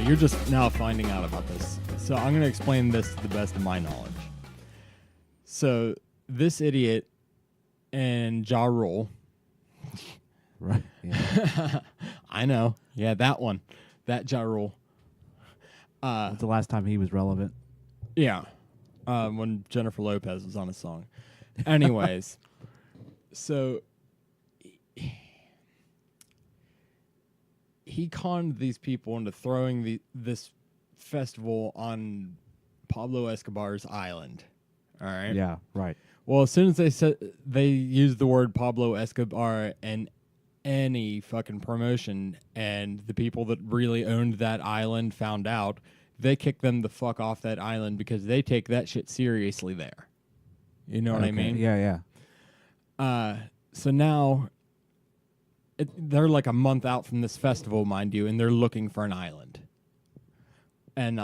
You're just now finding out about this. So I'm going to explain this to the best of my knowledge. So this idiot and Ja Rule. Right. Yeah. I know. Yeah, that one. That Ja Rule. When's the last time he was relevant? Yeah. When Jennifer Lopez was on a song. Anyways. So he conned these people into throwing this festival on Pablo Escobar's island. All right? Yeah, right. Well, as soon as they used the word Pablo Escobar in any fucking promotion, and the people that really owned that island found out, they kicked them the fuck off that island because they take that shit seriously there. You know what I mean? Yeah, yeah. So now they're like a month out from this festival, mind you, and they're looking for an island. And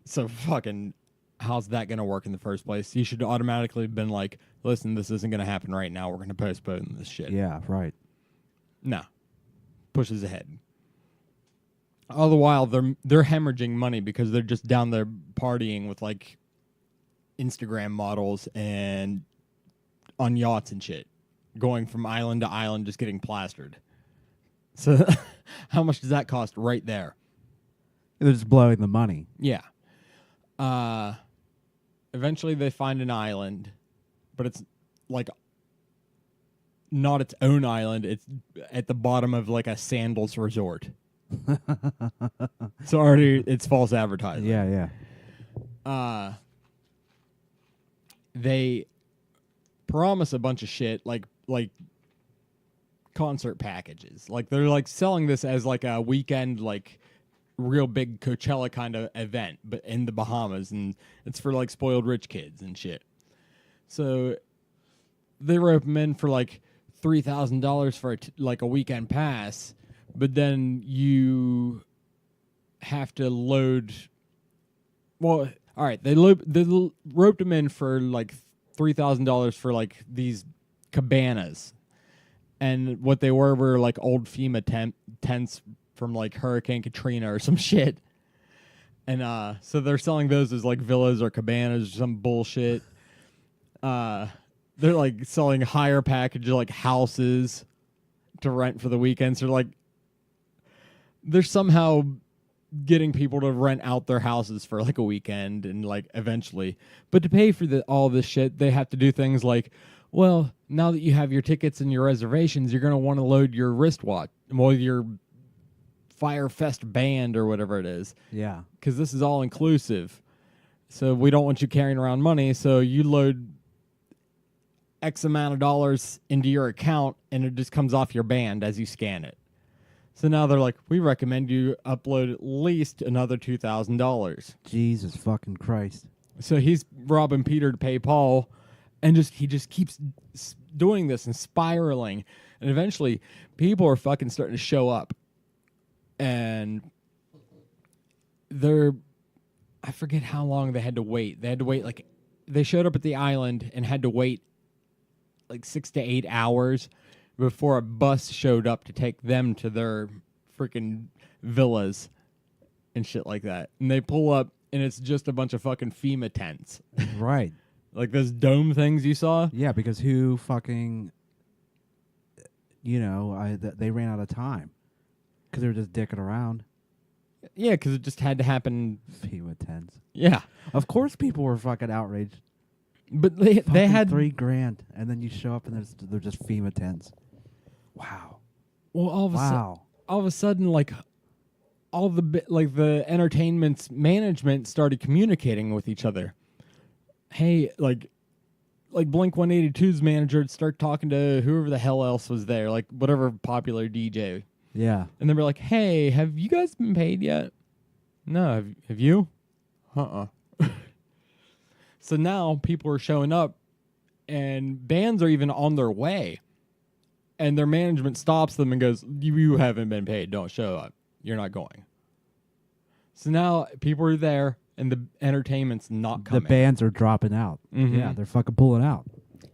so fucking, how's that going to work in the first place? You should automatically have been like, listen, this isn't going to happen right now. We're going to postpone this shit. Yeah, right. No. Pushes ahead. All the while, they're hemorrhaging money because they're just down there partying with, like, Instagram models and on yachts and shit. Going from island to island, just getting plastered. So how much does that cost right there? They're just blowing the money. Yeah. Eventually they find an island, but it's like not its own island. It's at the bottom of like a sandals resort. So already it's false advertising. Yeah, yeah. They promise a bunch of shit like concert packages. Like they're like selling this as like a weekend like real big Coachella kind of event, but in the Bahamas, and it's for like spoiled rich kids and shit. So they rope them in for like $3,000 for like a weekend pass, but then you have to load. Well, all right, they roped them in for like $3,000 for like these cabanas, and what they were like old FEMA tents from like Hurricane Katrina or some shit. And so they're selling those as like villas or cabanas or some bullshit. They're like selling higher package like houses to rent for the weekends. They're like, they're somehow getting people to rent out their houses for like a weekend and like eventually. But to pay for all this shit, they have to do things like, well, now that you have your tickets and your reservations, you're going to want to load your wristwatch, well, your Fyre Fest band or whatever it is. Yeah. Because this is all inclusive. So we don't want you carrying around money. So you load X amount of dollars into your account and it just comes off your band as you scan it. So now they're like, we recommend you upload at least another $2,000. Jesus fucking Christ. So he's robbing Peter to pay Paul, and he just keeps doing this and spiraling. And eventually people are fucking starting to show up. And I forget how long they had to wait. They had to wait, like, they showed up at the island and had to wait like 6 to 8 hours before a bus showed up to take them to their freaking villas and shit like that. And they pull up, and it's just a bunch of fucking FEMA tents. Right. Like those dome things you saw? Yeah, because who fucking, they ran out of time. Because they were just dicking around. Yeah, because it just had to happen. FEMA tents. Yeah. Of course people were fucking outraged. But they had $3,000, and then you show up and they're just FEMA tents. Wow. Well, all of a sudden, like all the entertainment's management started communicating with each other. Hey, like Blink 182's manager would start talking to whoever the hell else was there, like whatever popular DJ. Yeah. And then we're like, hey, have you guys been paid yet? No, have you? So now people are showing up, and bands are even on their way. And their management stops them and goes, you haven't been paid. Don't show up. You're not going. So now people are there, and the entertainment's not coming. The bands are dropping out. Mm-hmm. Yeah, they're fucking pulling out.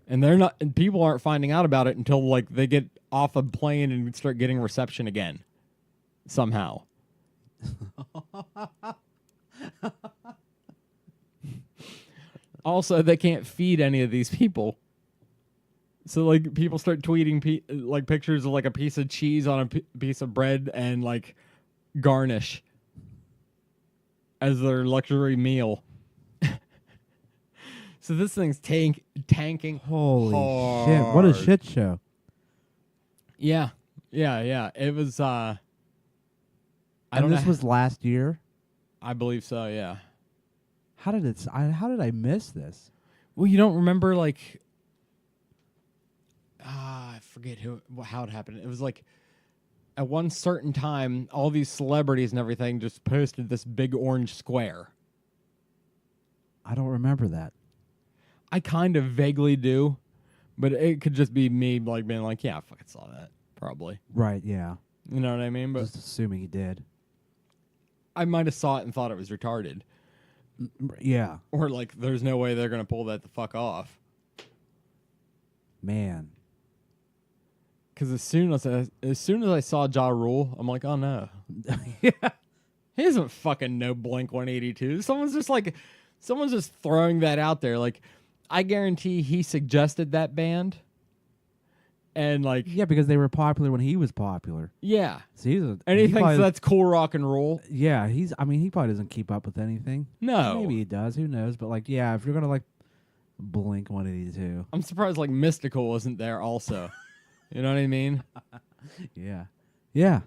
And they're not. And people aren't finding out about it until like they get off a plane and start getting reception again, somehow. Also, they can't feed any of these people. So, like, people start tweeting like pictures of like a piece of cheese on a piece of bread and like garnish as their luxury meal. So this thing's tanking. Holy hard. shit! What a shit show. Yeah. It was. I And don't this know. was last year. I believe so. Yeah. How did it? How did I miss this? Well, you don't remember like. I forget how it happened. It was like at one certain time, all these celebrities and everything just posted this big orange square. I don't remember that. I kind of vaguely do, but it could just be me like being like, yeah, I fucking saw that. Probably. Right? Yeah. You know what I mean? But Just assuming he did. I might have saw it and thought it was retarded. Yeah. Or like there's no way they're going to pull that the fuck off. Man. Because as soon as I saw Ja Rule, I'm like, oh no. Yeah. He doesn't fucking know Blink-182. Someone's just throwing that out there. Like, I guarantee he suggested that band. And like, Yeah, because they were popular when he was popular. yeah. So And he thinks that's cool rock and roll. Yeah, he probably doesn't keep up with anything. No. Maybe he does. Who knows? But like, yeah, if you're gonna like Blink-182. I'm surprised like Mystical isn't there also. You know what I mean? Yeah. Yeah.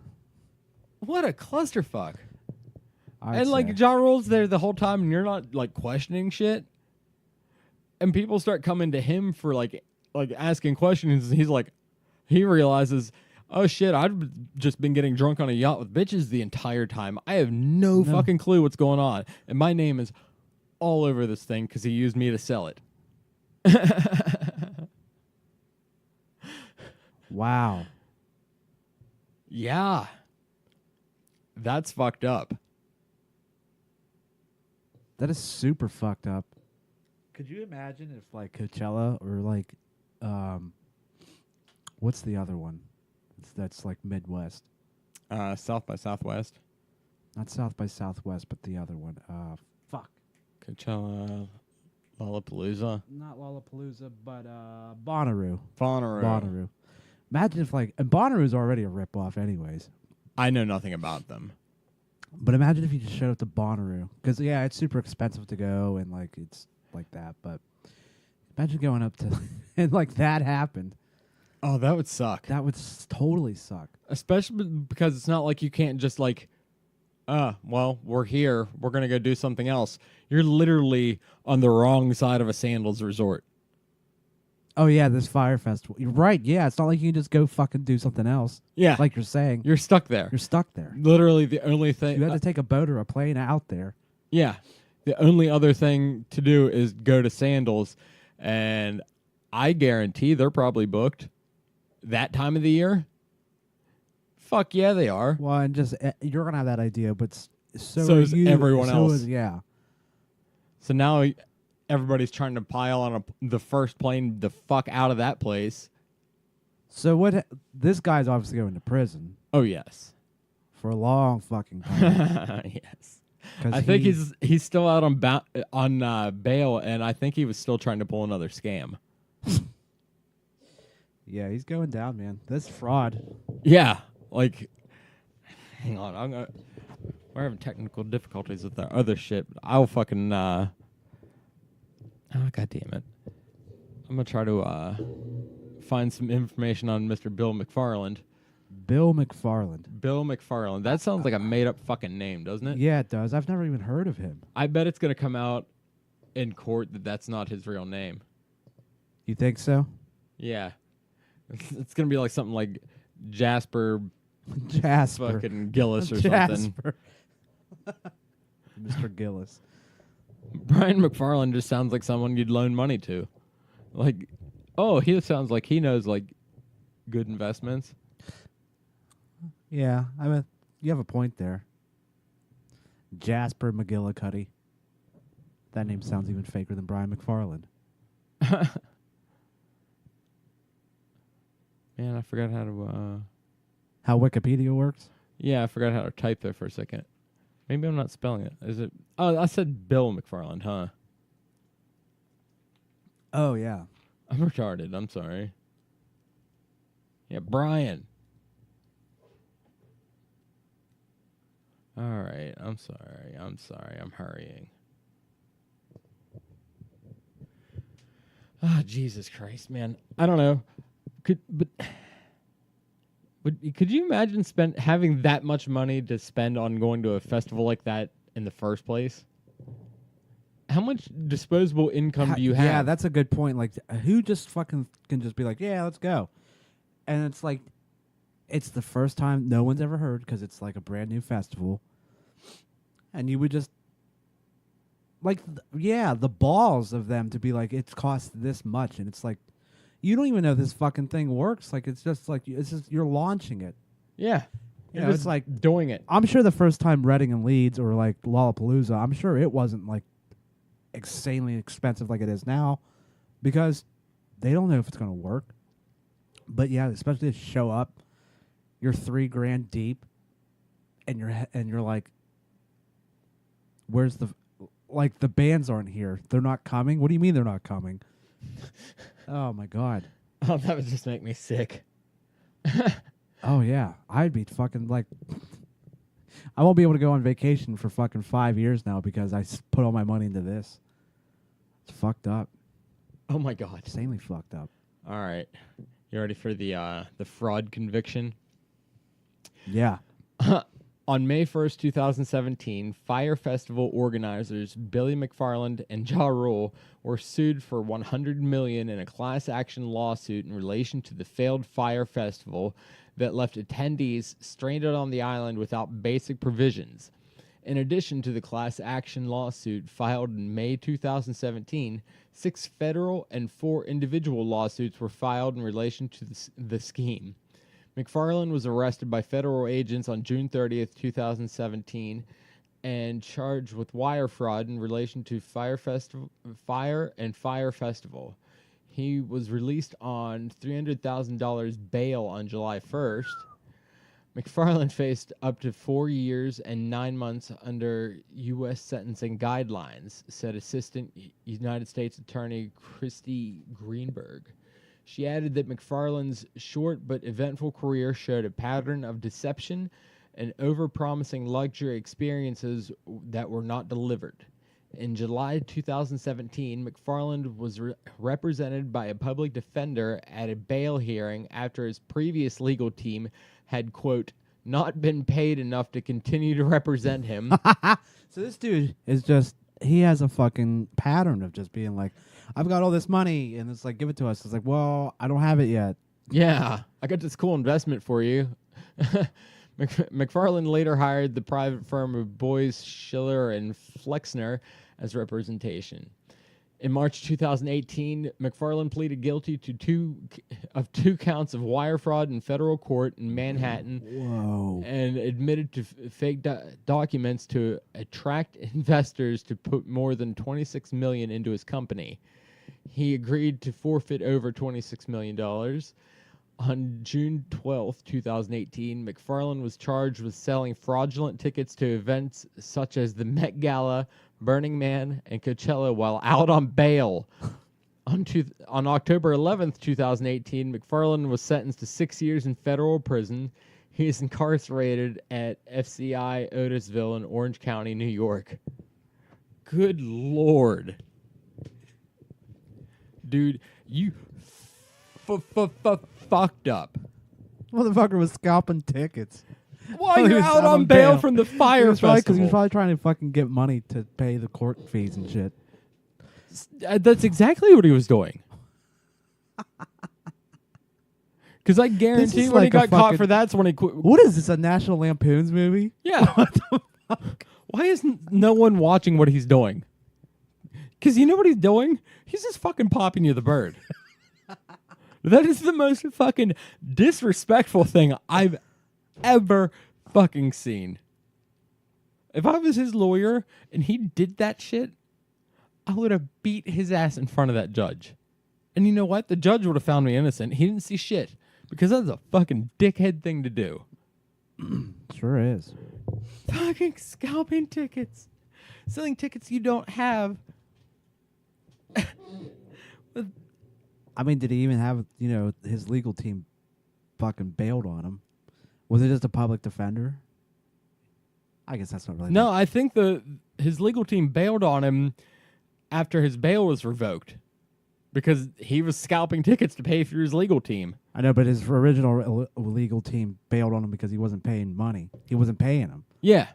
What a clusterfuck. I'd And like say. Ja Rule's there the whole time and you're not like questioning shit. And people start coming to him for like asking questions. And he's like, he realizes, oh shit, I've just been getting drunk on a yacht with bitches the entire time. I have no fucking clue what's going on. And my name is all over this thing because he used me to sell it. Wow. Yeah. That's fucked up. That is super fucked up. Could you imagine if like Coachella or like what's the other one? That's like Midwest. South by Southwest. Not South by Southwest, but the other one. Fuck. Coachella, Lollapalooza. Not Lollapalooza, but Bonnaroo. Bonnaroo. Imagine if like, and Bonnaroo's already a ripoff anyways. I know nothing about them. But imagine if you just showed up to Bonnaroo. Because, yeah, it's super expensive to go and like it's like that. But imagine going up to, and like that happened. Oh, that would suck. That would totally suck. Especially because it's not like you can't just like, well, we're here. We're going to go do something else. You're literally on the wrong side of a sandals resort. Oh, yeah, this Fyre festival. You're right. Yeah, it's not like you can just go fucking do something else. Yeah. Like you're saying. You're stuck there. You're stuck there. Literally the only thing. You had to take a boat or a plane out there. Yeah. The only other thing to do is go to sandals. And I guarantee they're probably booked that time of the year. Fuck yeah, they are. Well, and just, you're going to have that idea, but so is everyone else. Yeah. So now everybody's trying to pile on the first plane the fuck out of that place. So what? This guy's obviously going to prison Oh, yes. for a long fucking time. Yes. 'Cause I think he's still out on bail, and I think he was still trying to pull another scam. Yeah, he's going down, man. That's fraud. Yeah. Like, hang on. We're having technical difficulties with our other shit. I'll fucking... oh, God damn it. I'm going to try to find some information on Mr. Bill MacFarland. Bill MacFarland. Bill MacFarland. That sounds like a made-up fucking name, doesn't it? Yeah, it does. I've never even heard of him. I bet it's going to come out in court that that's not his real name. You think so? Yeah. It's going to be like something like Jasper Jasper. fucking Gillis or something. Jasper. Mr. Gillis. Brian MacFarlane just sounds like someone you'd loan money to. Like, oh, he sounds like he knows, like, good investments. Yeah, I mean, you have a point there. Jasper McGillicuddy. That name sounds even faker than Brian MacFarland. Man, I forgot how to... How Wikipedia works? yeah, I forgot how to type there for a second. Maybe I'm not spelling it. Is it? Oh, I said Bill McFarland, huh? Oh yeah. I'm retarded. I'm sorry. Yeah, Brian. All right. I'm sorry. I'm hurrying. Ah, Jesus Christ, man. I don't know. Could you imagine having that much money to spend on going to a festival like that in the first place? How much disposable income do you have? Yeah, that's a good point. Like, who just fucking can just be like, yeah, let's go? And it's like, it's the first time no one's ever heard because it's like a brand new festival. And you would just, like, the balls of them to be like, it's cost this much. And it's like, you don't even know this fucking thing works. Like, it's just like, you're launching it. Yeah. You know, it's like doing it. I'm sure the first time Reading and Leeds or like Lollapalooza, I'm sure it wasn't like insanely expensive like it is now because they don't know if it's going to work. But yeah, especially to show up, you're $3,000 deep and you're like, where's the bands aren't here. They're not coming. What do you mean they're not coming? Oh my God. Oh, that would just make me sick. Oh yeah. I'd be fucking like, I won't be able to go on vacation for fucking 5 years now because I put all my money into this. It's fucked up. Oh my God. Insanely fucked up. All right. You ready for the fraud conviction? Yeah. On May 1st, 2017, Fyre Festival organizers Billy McFarland and Ja Rule were sued for $100 million in a class action lawsuit in relation to the failed Fyre Festival that left attendees stranded on the island without basic provisions. In addition to the class action lawsuit filed in May 2017, 6 federal and 4 individual lawsuits were filed in relation to the scheme. MacFarlane was arrested by federal agents on June 30th, 2017, and charged with wire fraud in relation to Fyre and Fyre Festival. He was released on $300,000 bail on July 1st. MacFarlane faced up to 4 years and 9 months under U.S. sentencing guidelines, said Assistant United States Attorney Christy Greenberg. She added that MacFarlane's short but eventful career showed a pattern of deception and overpromising luxury experiences that were not delivered. In July 2017, MacFarlane was represented by a public defender at a bail hearing after his previous legal team had, quote, not been paid enough to continue to represent him. So this dude is just, he has a fucking pattern of just being like, I've got all this money, and it's like, give it to us. It's like, well, I don't have it yet. Yeah, I got this cool investment for you. MacFarlane later hired the private firm of Boyes, Schiller, and Flexner as representation. In March 2018, MacFarlane pleaded guilty to two counts of wire fraud in federal court in Manhattan. Whoa. And admitted to fake documents to attract investors to put more than $26 million into his company. He agreed to forfeit over $26 million. On June 12, 2018, MacFarlane was charged with selling fraudulent tickets to events such as the Met Gala, Burning Man, and Coachella while out on bail. On October 11th, 2018, MacFarlane was sentenced to 6 years in federal prison. He is incarcerated at FCI Otisville in Orange County, New York. Good Lord. Dude, you fucked up. Motherfucker was scalping tickets. While you're out on bail from the Fyre Festival. Because he was probably trying to fucking get money to pay the court fees and shit. That's exactly what he was doing. Because I guarantee when he got caught for that's when he quit. What is this, a National Lampoon's movie? Yeah. What the fuck? Why isn't no one watching what he's doing? Because you know what he's doing? He's just fucking popping you the bird. That is the most fucking disrespectful thing I've ever fucking seen. If I was his lawyer and he did that shit, I would have beat his ass in front of that judge. And you know what? The judge would have found me innocent. He didn't see shit. Because that's a fucking dickhead thing to do. Sure is. Fucking scalping tickets. Selling tickets you don't have. I mean, did he even have, his legal team fucking bailed on him? Was it just a public defender? I guess that's not really... No, I think his legal team bailed on him after his bail was revoked because he was scalping tickets to pay for his legal team. I know, but his original legal team bailed on him because he wasn't paying money. He wasn't paying him. Yeah.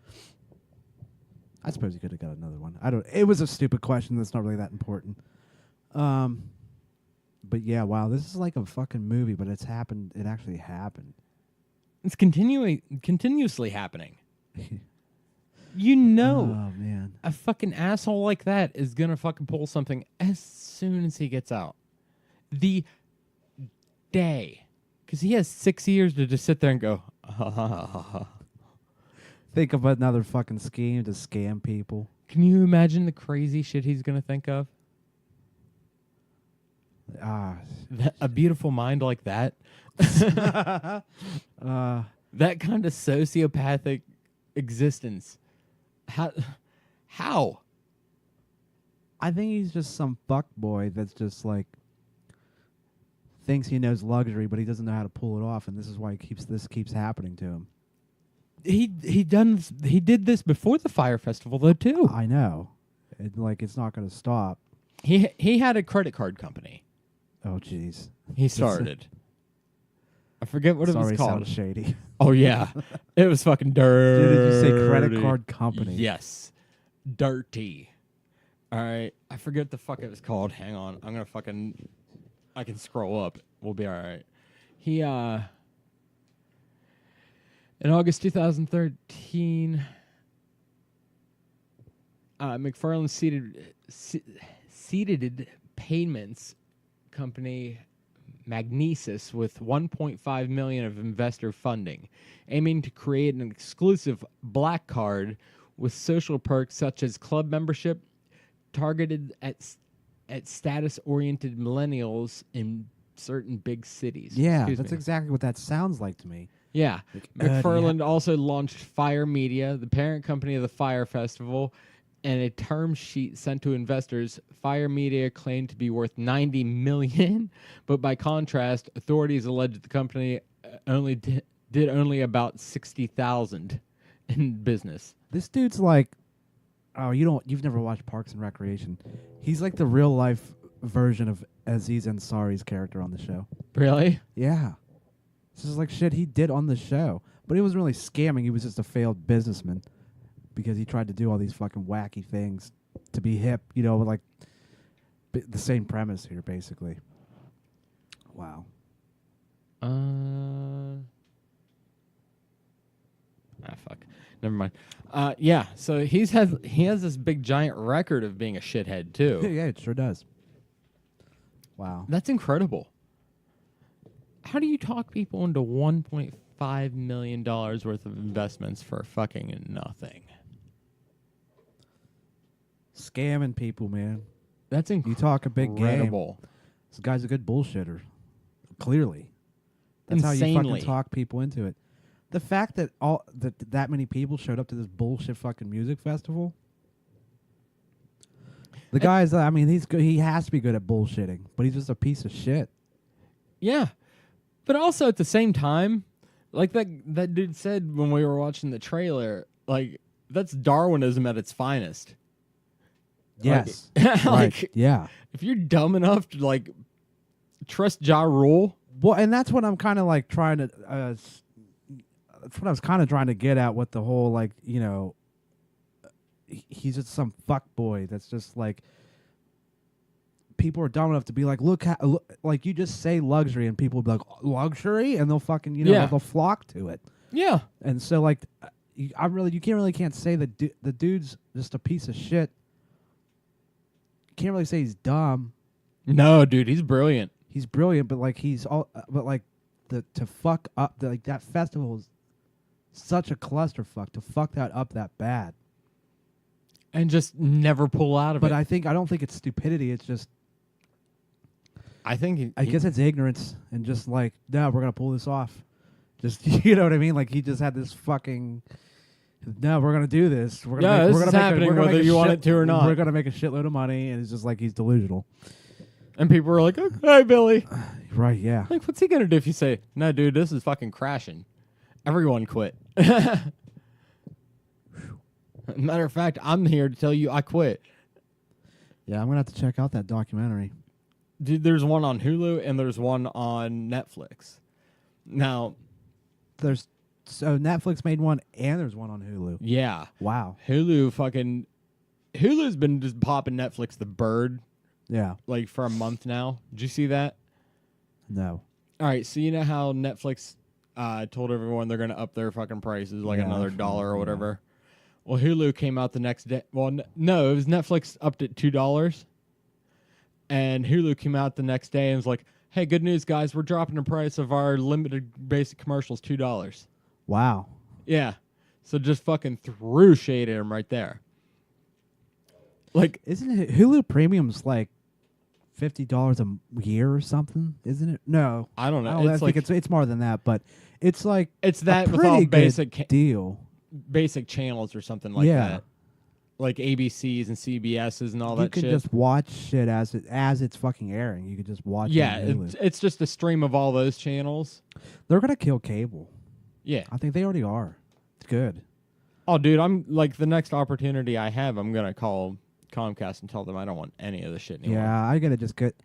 I suppose he could have got another one. It was a stupid question that's not really that important. But yeah, wow, this is like a fucking movie, but it's happened. It actually happened. It's continuously happening. Oh, man. A fucking asshole like that is gonna fucking pull something as soon as he gets out. The day. Because he has 6 years to just sit there and go, ha, ha, ha, ha, ha. Think of another fucking scheme to scam people. Can you imagine the crazy shit he's gonna think of? A beautiful mind like that. That kind of sociopathic existence. How? I think he's just some fuck boy that's just like thinks he knows luxury, but he doesn't know how to pull it off, and this is why this keeps happening to him. He did this before the Fyre Festival though too. I know. It's not going to stop. He had a credit card company. Oh jeez. He started. I forget what it was called. Sounds shady. Oh yeah, it was fucking dirty. Dude, did you say credit card company? Yes, dirty. All right, I forget the fuck it was called. Hang on, I can scroll up. We'll be all right. He in August 2013, MacFarline seeded payments company Magnesis with $1.5 million of investor funding, aiming to create an exclusive black card with social perks such as club membership, targeted at status-oriented millennials in certain big cities. Yeah, that's exactly what that sounds like to me. Yeah. MacFarline also launched Fyre Media, the parent company of the Fyre Festival, and a term sheet sent to investors. Fyre Media claimed to be worth $90 million, but by contrast, authorities alleged the company did only about $60,000 in business. This dude's like, you've never watched Parks and Recreation. He's like the real life version of Aziz Ansari's character on the show. Really? Yeah. This is like shit he did on the show. But he wasn't really scamming. He was just a failed businessman because he tried to do all these fucking wacky things to be hip, like the same premise here, basically. Wow. Fuck. Never mind. Yeah, so he has this big giant record of being a shithead too. Yeah, it sure does. Wow. That's incredible. How do you talk people into $1.5 million worth of investments for fucking nothing? Scamming people, man. That's incredible. You talk a big game. This guy's a good bullshitter. Clearly. That's Insanely. how you fucking talk people into it. The fact that that many people showed up to this bullshit fucking music festival. The guy's, he's good. He has to be good at bullshitting, but he's just a piece of shit. Yeah. But also at the same time, like that dude said when we were watching the trailer, like, that's Darwinism at its finest. Yes. Like, yeah. If you're dumb enough to, like, trust Ja Rule. Well, and that's what I'm kind of like trying to, that's what I was kind of trying to get at with the whole, like, he's just some fuck boy that's just like, people are dumb enough to be like, look, like, you just say luxury and people will be like, luxury? And they'll fucking, they'll flock to it. Yeah. And so, like, you can't say that the dude's just a piece of shit. You can't really say he's dumb. No, dude, he's brilliant. He's brilliant, but like to fuck up that festival is such a clusterfuck to fuck that up that bad. And just never pull out of it. But I don't think it's stupidity. It's just, I think I guess it's ignorance and just like, no, we're gonna pull this off. Just you know what I mean? Like he just had this fucking. No, we're gonna do this. We're gonna Yeah, make, this we're is gonna happening make a, we're gonna whether make a you want shit- it to or not. We're gonna make a shitload of money, and it's just like he's delusional. And people were like, "Okay, Billy." Right? Yeah. Like, what's he gonna do if you say, "No, dude, this is fucking crashing"? Everyone quit. Matter of fact, I'm here to tell you I quit. Yeah, I'm gonna have to check out that documentary. Dude, there's one on Hulu and there's one on Netflix. Now, So Netflix made one, and there's one on Hulu. yeah, Wow. Hulu's been just popping Netflix the bird Yeah. like for a month now. Did you see that? No. All right, so you know how Netflix told everyone they're going to up their fucking prices like Yeah, another I dollar or remember, whatever. Well, Hulu came out the next day. Well, no, it was Netflix upped it $2, and Hulu came out the next day and was like, "Hey, good news, guys! We're dropping the price of our limited basic commercials $2." Wow. Yeah, so just fucking threw shade at him right there. Like, Isn't it Hulu Premium's like $50 a year or something? Isn't it? No. I don't know. I It's think like it's more than that, but it's like it's that a with all pretty basic good deal. basic channels or something like Yeah. that, like ABCs and CBSs and all You that can shit. just watch shit as it's fucking airing. You could just watch Yeah, it on Hulu. it's just a stream of all those channels. They're gonna kill cable. Yeah. I think they already are. It's good. Oh, dude, I'm like the next opportunity I have, I'm gonna call Comcast and tell them I don't want any of this shit anymore. Yeah, I gotta just get.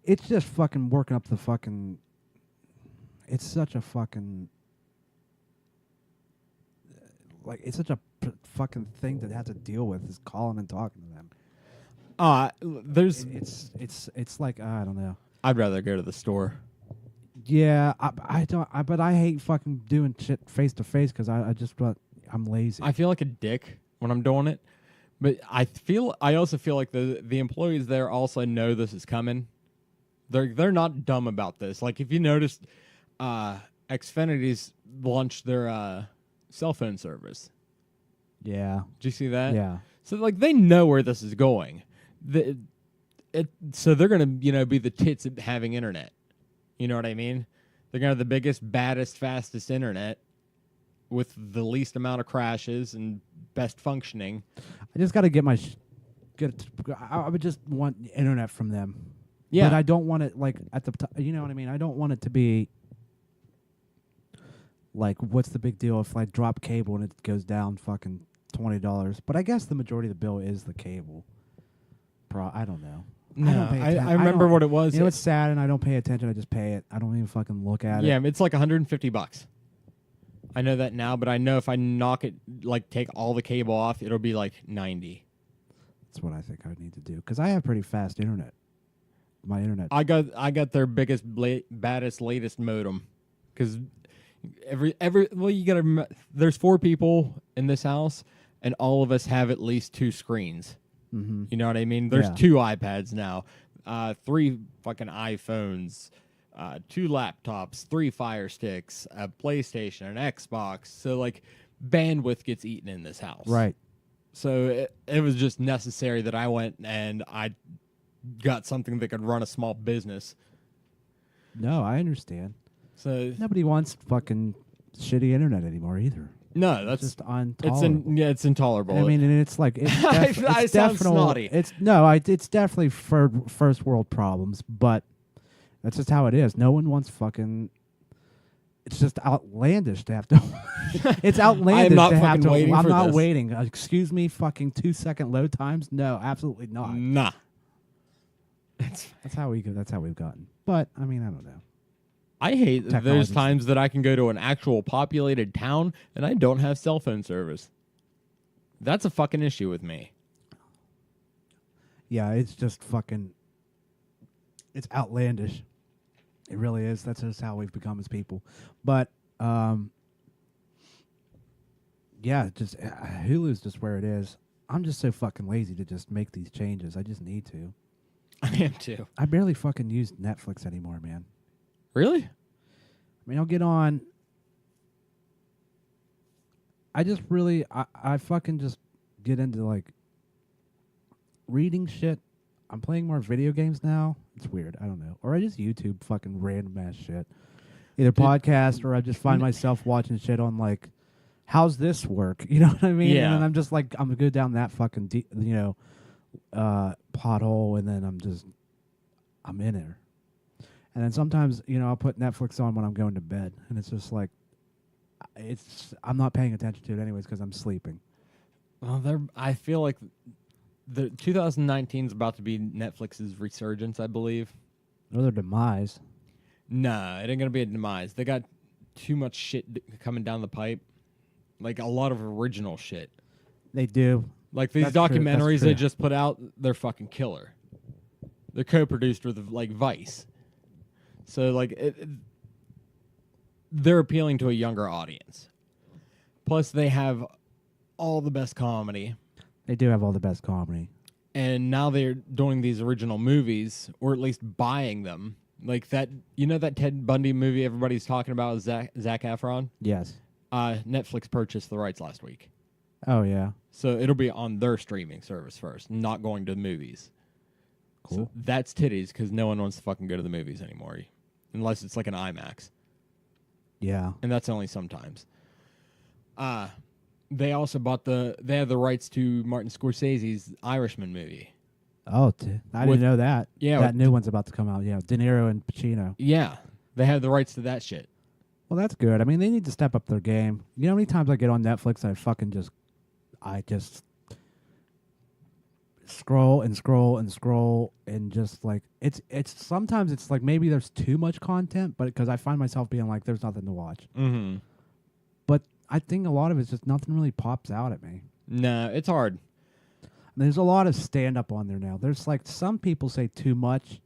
It's just fucking working up the fucking. It's such a fucking. Like it's such a fucking thing to have to deal with is calling and talking to them. There's. It's like I don't know. I'd rather go to the store. Yeah, but I hate fucking doing shit face to face because I'm lazy. I feel like a dick when I'm doing it, but I also feel like the employees there also know this is coming. They're not dumb about this. Like if you noticed, Xfinity's launched their cell phone service. Yeah. Did you see that? Yeah. So like they know where this is going. So they're gonna be the tits at having internet. You know what I mean? They're gonna have the biggest, baddest, fastest internet with the least amount of crashes and best functioning. I just got to get my. I would just want internet from them. Yeah. But I don't want it like at the top. You know what I mean? I don't want it to be like, what's the big deal if I drop cable and it goes down fucking $20? But I guess the majority of the bill is the cable. I don't know. No, pay I atten- remember don't- what it was. You know, it's sad, and I don't pay attention. I just pay it. I don't even fucking look at Yeah, it. it's like $150. I know that now, but I know if I knock it, like take all the cable off, it'll be like $90. That's what I think I need to do because I have pretty fast internet. My internet. I got their biggest, baddest, latest modem, because you gotta. There's 4 people in this house, and all of us have at least 2 screens. Mm-hmm. You know what I mean? There's Yeah. 2 iPads now, 3 fucking iPhones, 2 laptops, 3 Fire Sticks, a PlayStation, an Xbox. So like bandwidth gets eaten in this house. Right. So it was just necessary that I went and I got something that could run a small business. No, I understand. So Nobody wants fucking shitty internet anymore either. no, that's It's just intolerable. it's intolerable. I mean, and it's like it's, I sound snotty. It's definitely first world problems, but that's just how it is. No one wants fucking. It's just outlandish to have to. It's outlandish not to have fucking to. waiting I'm for not this. waiting. Excuse me, fucking 2-second load times. No, absolutely not. nah. That's how we've gotten. But I mean, I don't know. I hate that there's Technology's- times that I can go to an actual populated town and I don't have cell phone service. That's a fucking issue with me. Yeah, it's just fucking. It's outlandish. It really is. That's just how we've become as people. But yeah, just Hulu's just where it is. I'm just so fucking lazy to just make these changes. I just need to. I am too. I barely fucking use Netflix anymore, man. Really? I mean, I'll get on. I just really, I fucking just get into like reading shit. I'm playing more video games now. It's weird. I don't know. Or I just YouTube fucking random ass shit. either podcast or I just find myself watching shit on like, how's this work? You know what I mean? Yeah. And then I'm just like, I'm gonna go down that fucking pothole, and then I'm in there. And then sometimes, I'll put Netflix on when I'm going to bed, and it's just like, I'm not paying attention to it anyways because I'm sleeping. Well, I feel like the 2019 is about to be Netflix's resurgence, I believe. Or their demise. Nah, it ain't gonna be a demise. They got too much shit coming down the pipe, like a lot of original shit. They do. Like these documentaries they just put out, they're fucking killer. They're co-produced with like Vice, so like they're appealing to a younger audience. Plus, they have all the best comedy. They do have all the best comedy. And now they're doing these original movies, or at least buying them. Like that, that Ted Bundy movie everybody's talking about with Zac Efron? Yes. Netflix purchased the rights last week. Oh, yeah. So it'll be on their streaming service first, not going to the movies. Cool. So that's titties, because no one wants to fucking go to the movies anymore. Unless it's like an IMAX. Yeah. And that's only sometimes. They also they have the rights to Martin Scorsese's Irishman movie. Oh, I didn't know that. Yeah. That new one's about to come out. Yeah. De Niro and Pacino. Yeah. They have the rights to that shit. Well, that's good. I mean, they need to step up their game. You know how many times I get on Netflix and I just scroll and scroll and scroll and just like it's sometimes it's like maybe there's too much content, but because I find myself being like there's nothing to watch. Mm-hmm. But I think a lot of it's just nothing really pops out at me. No, it's hard. There's a lot of stand up on there now. There's like some people say too much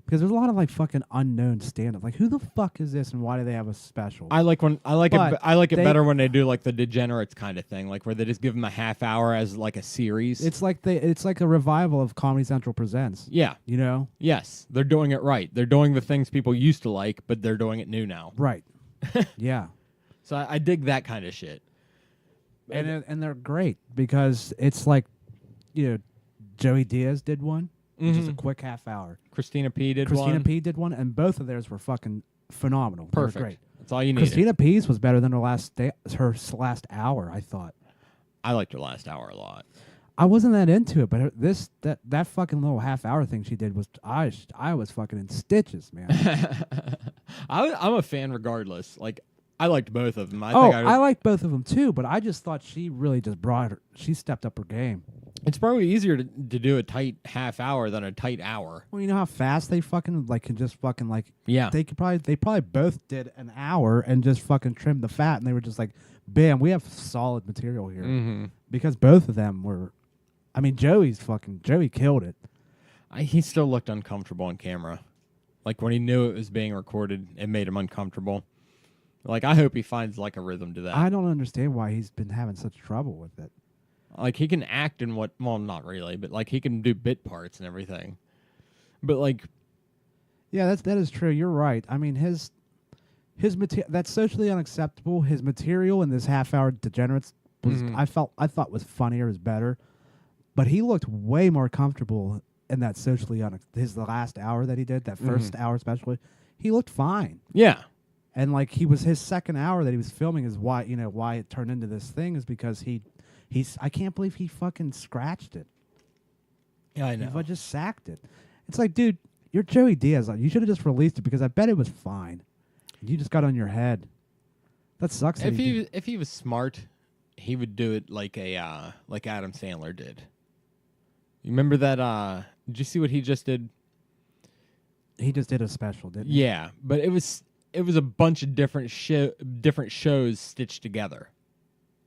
because there's a lot of like fucking unknown stand up. Like who the fuck is this and why do they have a special? I like it better when they do like the Degenerates kind of thing, like where they just give them a half hour as like a series. It's like a revival of Comedy Central Presents. Yeah. You know? Yes, they're doing it right. They're doing the things people used to like, but they're doing it new now. Right. Yeah. So I dig that kind of shit. And they're great because it's like, Joey Diaz did one, which is a quick half hour. Christina P. did one, and both of theirs were fucking phenomenal. Perfect. They were great. That's all you need. Christina P's was better than her last hour, I thought. I liked her last hour a lot. I wasn't that into it, but that fucking little half hour thing she did was I was fucking in stitches, man. I'm a fan regardless. Like I liked both of them. I liked both of them too, but I just thought she really just she stepped up her game. It's probably easier to do a tight half hour than a tight hour. Well, you know how fast they fucking like can just fucking like they probably both did an hour and just fucking trimmed the fat, and they were just like, bam, we have solid material here because both of them were. I mean, Joey killed it. He still looked uncomfortable on camera, like when he knew it was being recorded, it made him uncomfortable. Like I hope he finds like a rhythm to that. I don't understand why he's been having such trouble with it. Like he can act in not really, but like he can do bit parts and everything. But like, yeah, that is true. You're right. I mean, his material that's socially unacceptable. His material in this half-hour Degenerates was I thought was funnier, is better, but he looked way more comfortable in that socially his last hour that he did, that first hour especially. He looked fine. Yeah. And like his second hour that he was filming is why it turned into this thing is because I can't believe he fucking scratched it. Yeah, I know. He just sacked it. It's like, dude, you're Joey Diaz. You should have just released it because I bet it was fine. You just got on your head. That sucks. If he was smart, he would do it like like Adam Sandler did. You remember that? Did you see what he just did? He just did a special, didn't he? Yeah, but it was a bunch of different shows stitched together.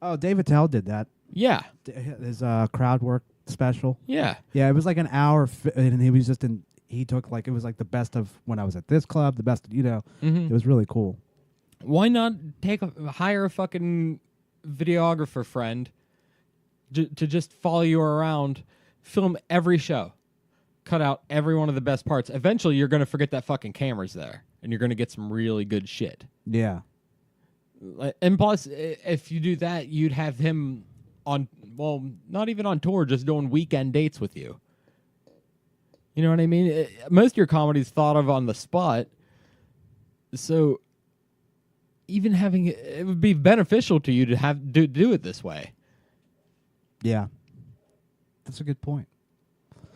Oh, Dave Attell did that. Yeah. His crowd work special. Yeah. Yeah, it was like an hour, and he was just he took like, it was like the best of when I was at this club, the best, it was really cool. Why not hire a fucking videographer friend to just follow you around, film every show, cut out every one of the best parts. Eventually, you're going to forget that fucking camera's there, and you're going to get some really good shit. Yeah. And plus, if you do that, you'd have him not even on tour, just doing weekend dates with you. You know what I mean? Most of your comedy's thought of on the spot. So even having it would be beneficial to you to have do it this way. Yeah. That's a good point.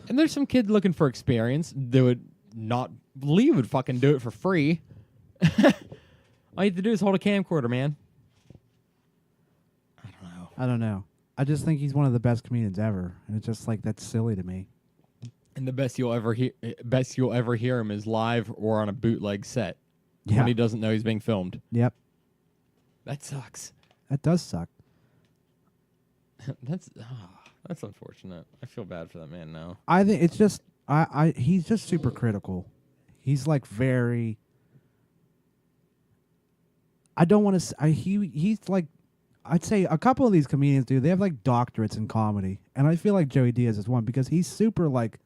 And there's some kid looking for experience. They would not Lee would fucking do it for free. All you have to do is hold a camcorder, man. I don't know. I just think he's one of the best comedians ever, and it's just like that's silly to me. And the best you'll ever hear him is live or on a bootleg set when he doesn't know he's being filmed. Yep. That sucks. That does suck. That's unfortunate. I feel bad for that man now. I think it's just he's just super critical. He's like very. I don't want to. He's like. I'd say a couple of these comedians do. They have like doctorates in comedy, and I feel like Joey Diaz is one because he's super like.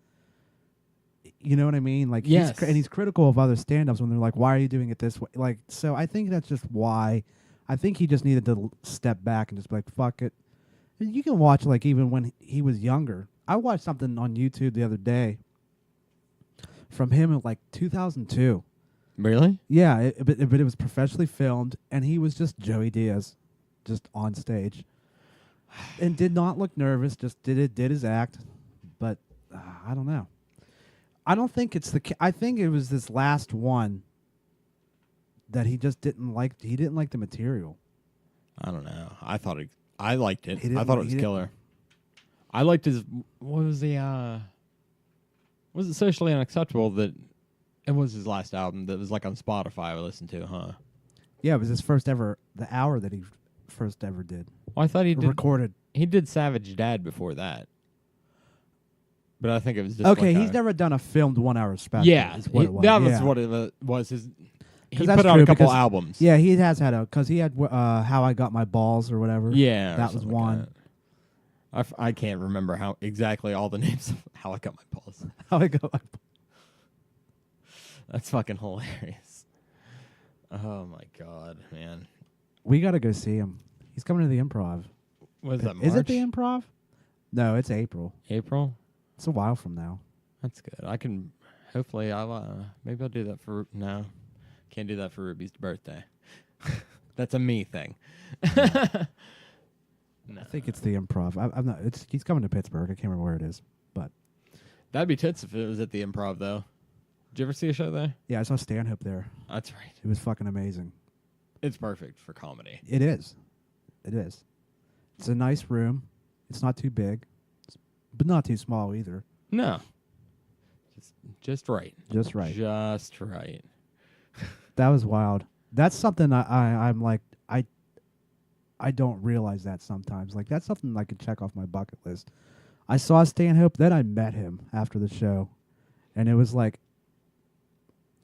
You know what I mean? Like, yes. And he's critical of other stand-ups when they're like, "Why are you doing it this way?" Like, so I think that's just why. I think he just needed to step back and just be like, "Fuck it." And you can watch like even when he was younger. I watched something on YouTube the other day from him in like 2002. Really? Yeah, but it was professionally filmed, and he was just Joey Diaz, just on stage, and did not look nervous. Just did his act, but I don't know. I don't think it's I think it was this last one that he just didn't like. He didn't like the material. I don't know. I liked it. I thought it was killer. I liked his. What was the? Was it Socially Unacceptable? That it was his last album that was like on Spotify. I listened to, huh? Yeah, it was his first ever. The hour that he first ever did. Well, I thought he did recorded. He did Savage Dad before that. But I think it was just okay. He's never done a filmed 1 hour special. Yeah, is what it was. That was what it was. He that's put out a couple albums. Yeah, he has had because he had How I Got My Balls or whatever. Yeah, that was one. Like that. I can't remember how exactly all the names of How I Got My Balls. How I Got My Balls. That's fucking hilarious. Oh my god, man. We got to go see him. He's coming to the Improv. Was that March? Is it the Improv? No, it's April. April? It's a while from now. That's good. I can. Hopefully, maybe I'll do that for. No, can't do that for Ruby's birthday. That's a me thing. No. I think it's the Improv. I'm not. He's coming to Pittsburgh. I can't remember where it is, but that'd be tits if it was at the Improv, though. Did you ever see a show there? Yeah, I saw Stanhope there. That's right. It was fucking amazing. It's perfect for comedy. It is. It is. It's a nice room. It's not too big, but not too small either. No. Just right. Just right. Just right. That was wild. That's something I'm like, I don't realize that sometimes. Like, that's something I could check off my bucket list. I saw Stanhope, then I met him after the show. And it was like,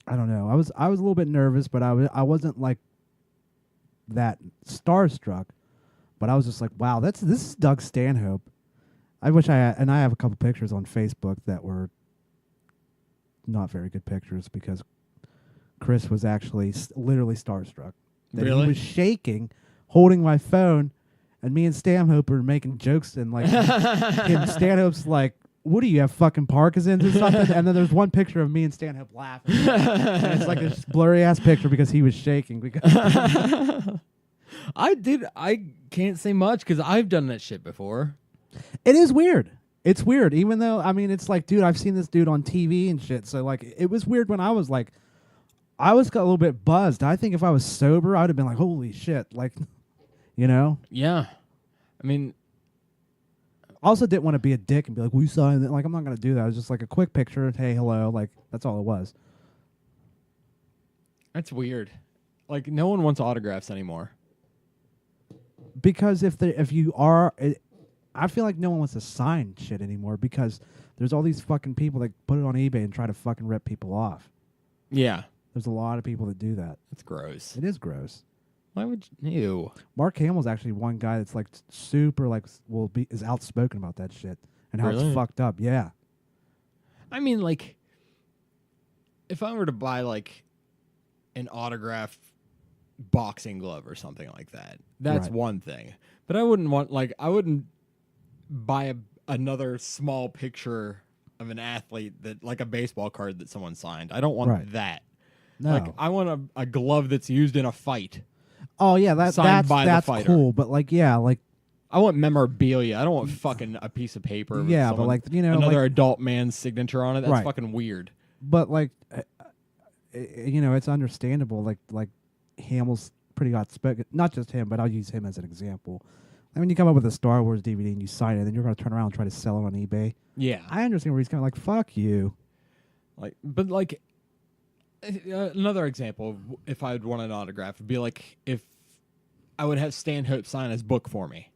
I don't know. I was a little bit nervous, but I wasn't like that starstruck. But I was just like, wow, this is Doug Stanhope. I have a couple pictures on Facebook that were not very good pictures because Chris was actually literally starstruck. That really? He was shaking, holding my phone, and me and Stanhope were making jokes and like him. Stanhope's like, "What do you have, fucking Parkinson's or something?" And then there's one picture of me and Stanhope laughing. And it's like a blurry ass picture because he was shaking. Because I can't say much because I've done that shit before. It is weird. It's weird, even though, I mean, it's like, dude, I've seen this dude on TV and shit. So, like, it was weird when I was like, I was a little bit buzzed. I think if I was sober, I would have been like, holy shit. Like, you know? Yeah. I mean, I also didn't want to be a dick and be like, we saw it. Like, I'm not going to do that. It was just like a quick picture. Hey, hello. Like, that's all it was. That's weird. Like, no one wants autographs anymore. Because if you are... I feel like no one wants to sign shit anymore because there's all these fucking people that put it on eBay and try to fucking rip people off. Yeah. There's a lot of people that do that. It's gross. It is gross. Why would you? Mark Hamill's actually one guy that's like super like is outspoken about that shit and how Really? it's fucked up. Yeah. I mean, like, if I were to buy like an autographed boxing glove or something like that, that's Right. one thing. But I wouldn't buy another small picture of an athlete that like a baseball card that someone signed. I don't want Right. that. No. Like, I want a glove that's used in a fight. Oh yeah, signed by the that's fighter. cool. But like, yeah, like I want memorabilia. I don't want fucking a piece of paper. With yeah, but like another like, adult man's signature on it. That's Right. fucking weird. but like, it's understandable. Like Hamill's pretty outspoken. Not just him, but I'll use him as an example. I mean, you come up with a Star Wars DVD and you sign it, then you're going to turn around and try to sell it on eBay. Yeah, I understand where he's kind of like, fuck you. but another example of if I'd want an autograph would be like if I would have Stanhope sign his book for me,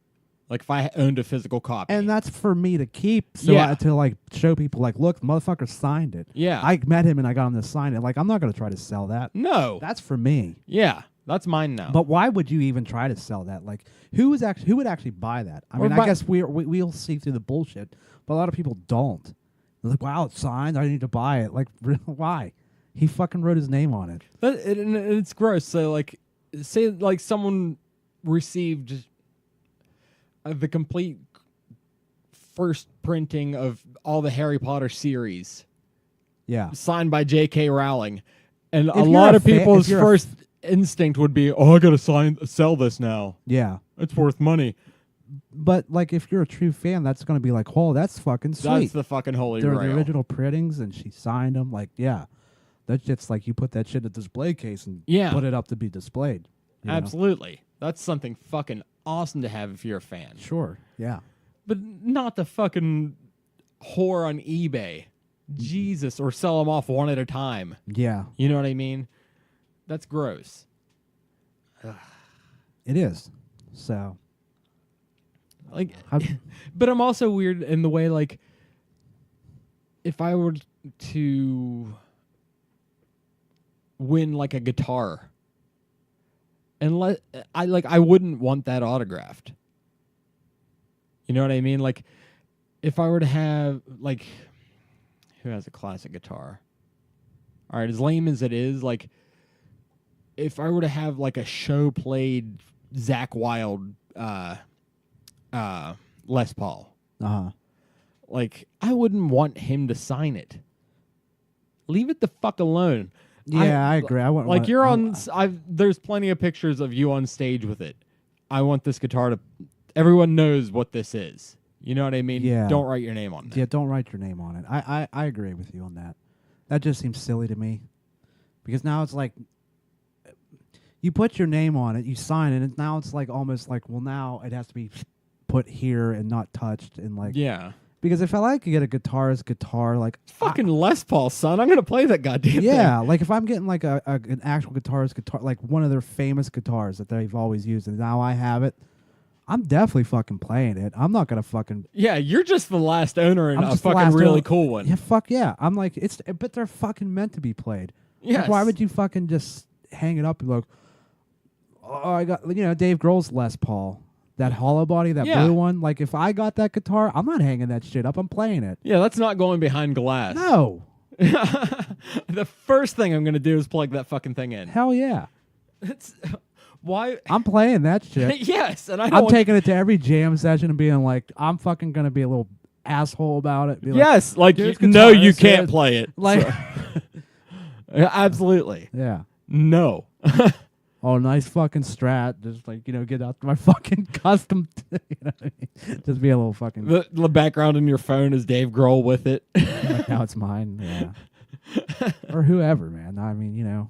like if I owned a physical copy. And that's for me to keep, so Yeah. to like show people, like, look, the motherfucker signed it. Yeah. I met him and I got him to sign it. Like, I'm not going to try to sell that. No, That's for me. yeah, that's mine now. But why would you even try to sell that? Like, who would actually buy that? I mean, I guess we'll see through the bullshit, but a lot of people don't. They're like, wow, it's signed. I need to buy it. Like, why? He fucking wrote his name on it. And it's gross. So like, say like someone received the complete first printing of all the Harry Potter series Yeah. signed by J.K. Rowling, and a you're lot a of fa- if people's you're a first instinct would be, "Oh, I gotta sell this now. Yeah. It's worth money." But like, if you're a true fan, that's going to be like, oh, that's fucking sweet. That's the fucking holy They're grail. the original printings, and she signed them. Like, yeah, that shit's like you put that shit in a display case and Yeah. put it up to be displayed. you know? Absolutely, that's something fucking awesome to have if you're a fan. Sure. Yeah. But not the fucking whore on eBay. Jesus, or sell them off one at a time. Yeah. You know what I mean? That's gross. It is. So, Like, how, but I'm also weird in the way, like, if I were to win like a guitar, and I wouldn't want that autographed. You know what I mean? Like, if I were to have like, who has a classic guitar? All right, as lame as it is, like, if I were to have like a show played Zakk Wylde Les Paul, like, I wouldn't want him to sign it. Leave it the fuck alone. yeah, I agree. I wouldn't Like, want- you're I- on. There's plenty of pictures of you on stage with it. I want this guitar to. Everyone knows what this is. You know what I mean? Yeah. Don't write your name on it. Yeah, don't write your name on it. I agree with you on that. That just seems silly to me, because now it's like you put your name on it, you sign it, and now it's like almost like, well, now it has to be put here and not touched, and like, Yeah. because if I like to get a guitar, like Fucking Les Paul, son. I'm gonna play that goddamn yeah, like if I'm getting like an actual guitar, like one of their famous guitars that they've always used, and now I have it, I'm definitely fucking playing it. I'm not gonna fucking thing. Yeah, you're just the last owner and I'm a just the fucking last really owner. cool one. Yeah, fuck yeah. I'm like, but they're fucking meant to be played. Yes. Like, why would you fucking just hang it up and look? Oh, I got Dave Grohl's Les Paul, that hollow body, that Yeah. blue one. Like, if I got that guitar, I'm not hanging that shit up. I'm playing it. Yeah, that's not going behind glass. No, The first thing I'm gonna do is plug that fucking thing in. hell yeah, It's why. I'm playing that shit. Yes, and I don't. I'm want- taking it to every jam session and being like, I'm fucking gonna be a little asshole about it. Be like, Yes, like "Here's no, guitar, you this can't is-" play it. like, Yeah, absolutely. yeah. No. Oh, nice fucking Strat. Just like, get out my fucking custom. You know what I mean? Just be a little fucking. The background in your phone is Dave Grohl with it. Like, now it's mine. Yeah. Or whoever, man. I mean,